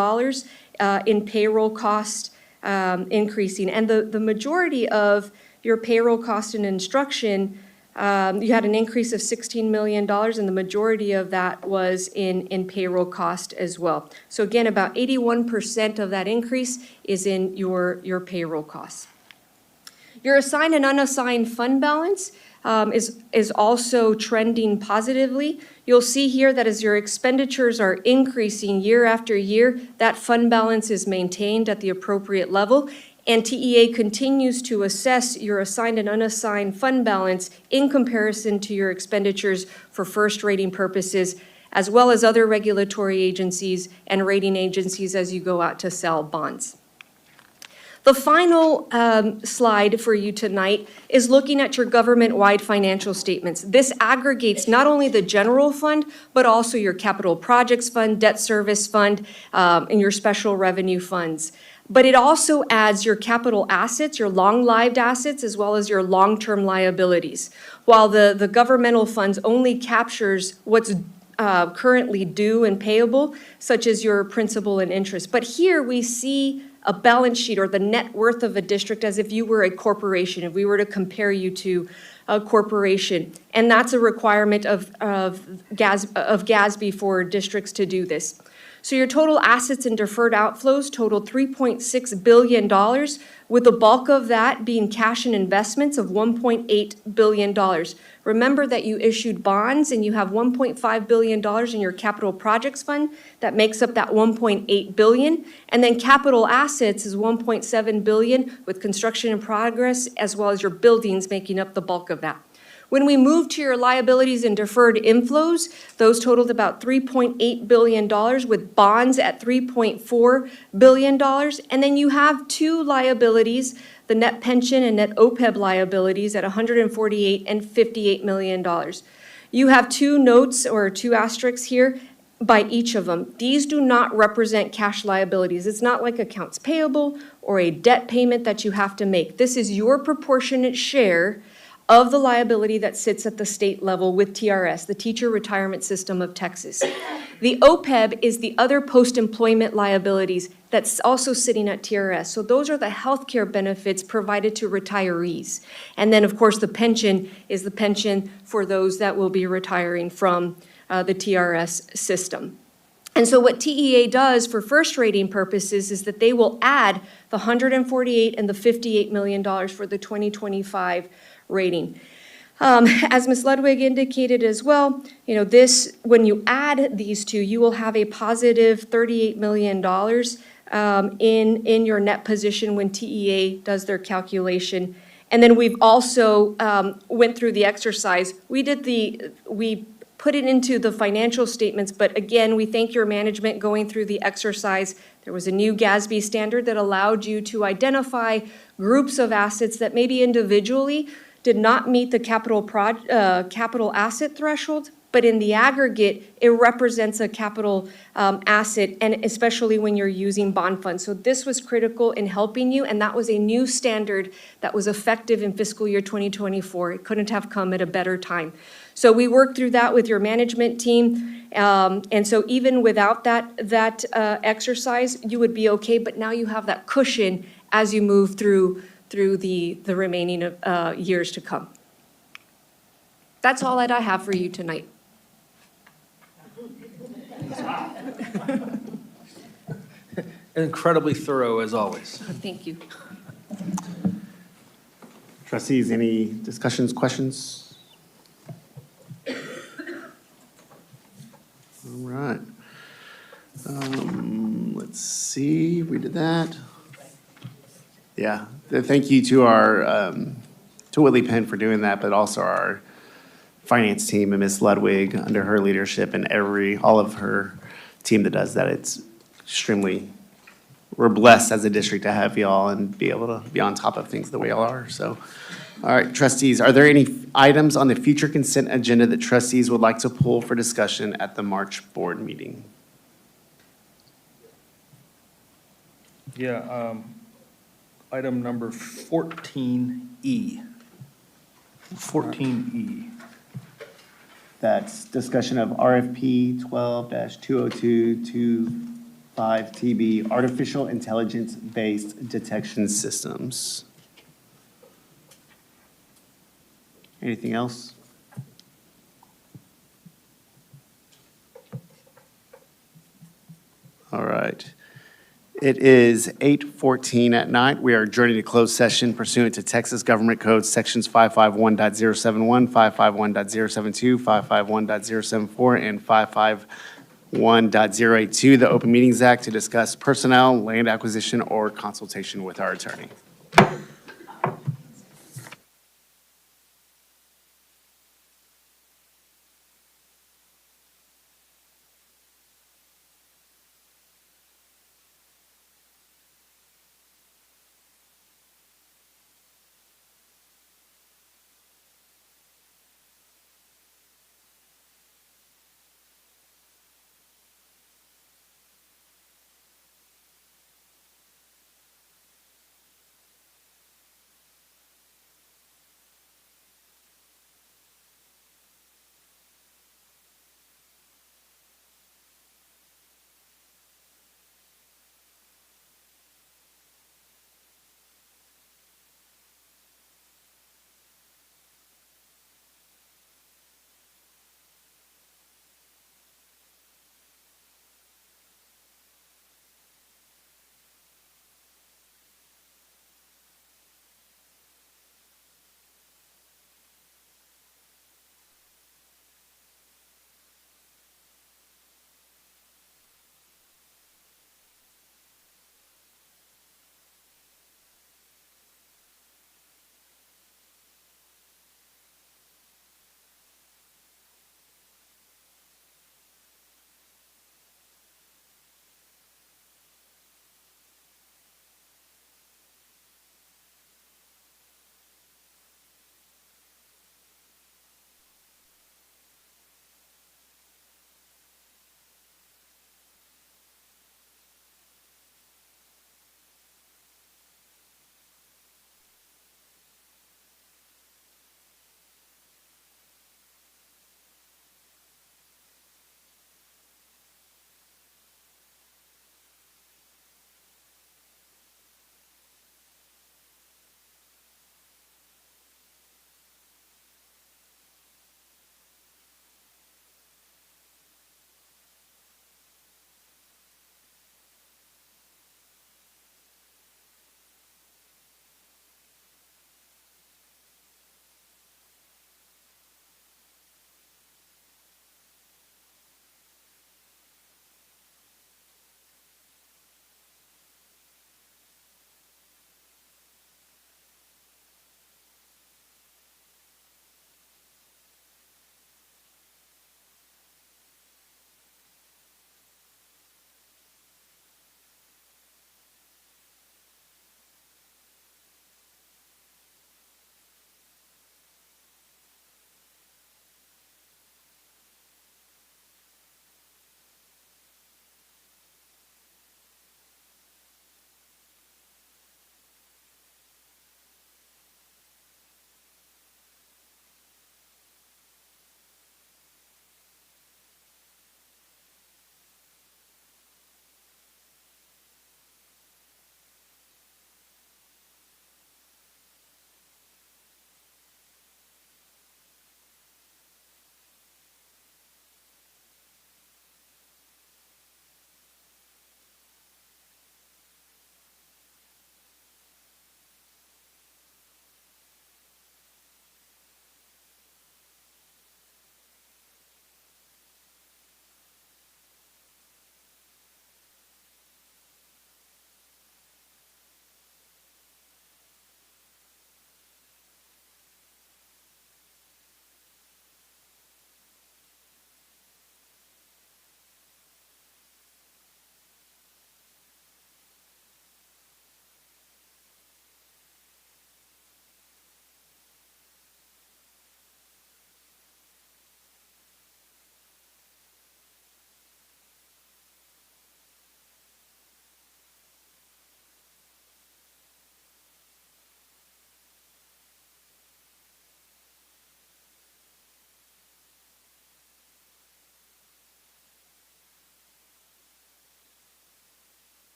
in payroll cost increasing. And the majority of your payroll cost and instruction, you had an increase of $16 million, and the majority of that was in payroll cost as well. So again, about 81% of that increase is in your payroll costs. Your assigned and unassigned fund balance is also trending positively. You'll see here that as your expenditures are increasing year after year, that fund balance is maintained at the appropriate level. And TEA continues to assess your assigned and unassigned fund balance in comparison to your expenditures for first rating purposes, as well as other regulatory agencies and rating agencies as you go out to sell bonds. The final slide for you tonight is looking at your government-wide financial statements. This aggregates not only the general fund, but also your capital projects fund, debt service fund, and your special revenue funds. But it also adds your capital assets, your long-lived assets, as well as your long-term liabilities. While the governmental funds only captures what's currently due and payable, such as your principal and interest. But here we see a balance sheet or the net worth of a district as if you were a corporation, if we were to compare you to a corporation. And that's a requirement of GASB for districts to do this. So your total assets and deferred outflows totaled $3.6 billion, with the bulk of that being cash and investments of $1.8 billion. Remember that you issued bonds and you have $1.5 billion in your capital projects fund that makes up that $1.8 billion. And then capital assets is $1.7 billion with construction in progress, as well as your buildings making up the bulk of that. When we move to your liabilities and deferred inflows, those totaled about $3.8 billion, with bonds at $3.4 billion. And then you have two liabilities, the net pension and net OPEB liabilities at $148 and $58 million. You have two notes or two asterisks here by each of them. These do not represent cash liabilities. It's not like accounts payable or a debt payment that you have to make. This is your proportionate share of the liability that sits at the state level with TRS, the Teacher Retirement System of Texas. The OPEB is the other post-employment liabilities that's also sitting at TRS. So those are the healthcare benefits provided to retirees. And then, of course, the pension is the pension for those that will be retiring from the TRS system. And so what TEA does for first rating purposes is that they will add the $148 and the $58 million for the 2025 rating. As Ms. Ludwig indicated as well, this, when you add these two, you will have a positive $38 million in your net position when TEA does their calculation. And then we've also went through the exercise. We put it into the financial statements, but again, we thank your management going through the exercise. There was a new GASB standard that allowed you to identify groups of assets that maybe individually did not meet the capital asset threshold, but in the aggregate, it represents a capital asset, and especially when you're using bond funds. So this was critical in helping you, and that was a new standard that was effective in fiscal year 2024. It couldn't have come at a better time. So we worked through that with your management team, and so even without that exercise, you would be okay, but now you have that cushion as you move through the remaining years to come. That's all that I have for you tonight. Incredibly thorough, as always. Thank you. Trustees, any discussions, questions? All right. Let's see, we did that. Yeah, thank you to to Whitley Penn for doing that, but also our finance team and Ms. Ludwig under her leadership and all of her team that does that. It's extremely, we're blessed as a district to have y'all and be able to be on top of things the way y'all are, so. All right, trustees, are there any items on the future consent agenda that trustees would like to pull for discussion at the March board meeting? Yeah, item number 14E. 14E. That's discussion of RFP 12-20225TB, artificial intelligence-based detection systems. Anything else? All right. It is 8:14 at night. We are adjourning to closed session pursuant to Texas Government Code Sections 551.071, 551.072, 551.074, and 551.082, the Open Meetings Act, to discuss personnel, land acquisition, or consultation with our attorney.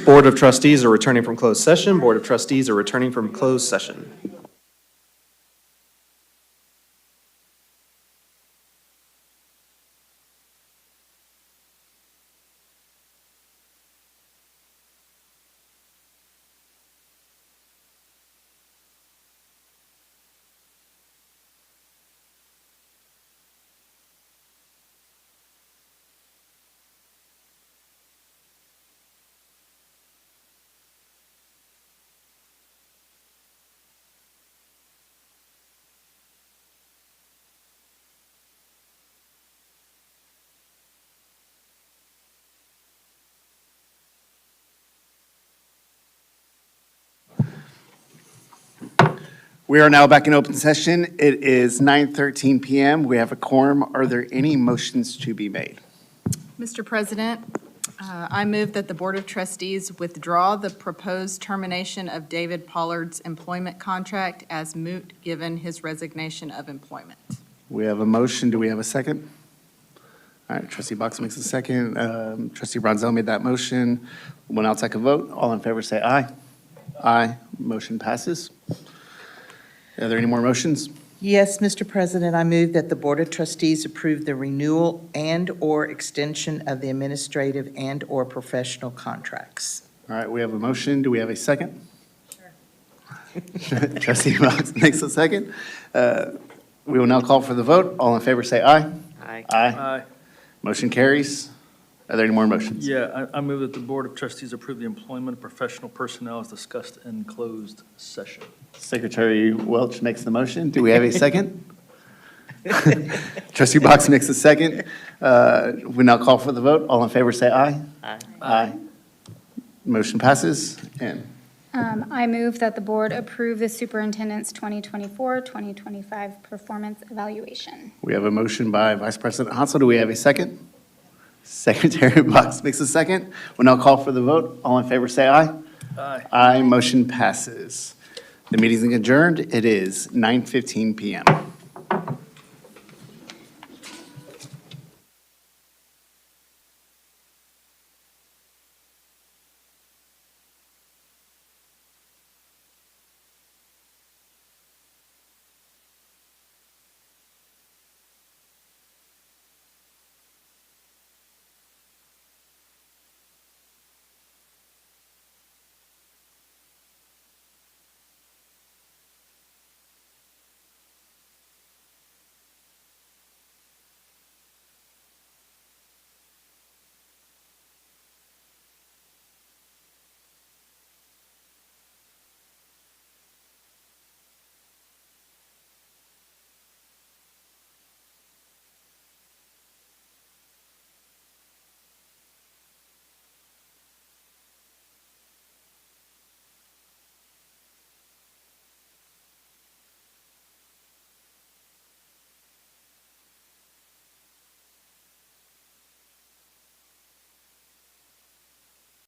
Board of Trustees are returning from closed session. Board of Trustees are returning from closed session. We are now back in open session. It is 9:13 PM. We have a quorum. Are there any motions to be made? Mr. President, I move that the Board of Trustees withdraw the proposed termination of David Pollard's employment contract as moot, given his resignation of employment. We have a motion. Do we have a second? All right, trustee Box makes a second. Trustee Bronzel made that motion. We'll now take a vote. All in favor say aye. Aye. Motion passes. Are there any more motions? Yes, Mr. President, I move that the Board of Trustees approve the renewal and/or extension of the administrative and/or professional contracts. All right, we have a motion. Do we have a second? Sure. Trustee Box makes a second. We will now call for the vote. All in favor say aye. Aye. Aye. Motion carries. Are there any more motions? Yeah, I move that the Board of Trustees approve the employment of professional personnel as discussed in closed session. Secretary Welch makes the motion. Do we have a second? Trustee Box makes a second. We now call for the vote. All in favor say aye. Aye. Aye. Motion passes. And I move that the board approve the superintendent's 2024-2025 performance evaluation. we have a motion by Vice President Hansel. Do we have a second? Secretary Box makes a second. We'll now call for the vote. All in favor say aye. Aye. Aye. Motion passes. The meeting is adjourned. It is 9:15 PM.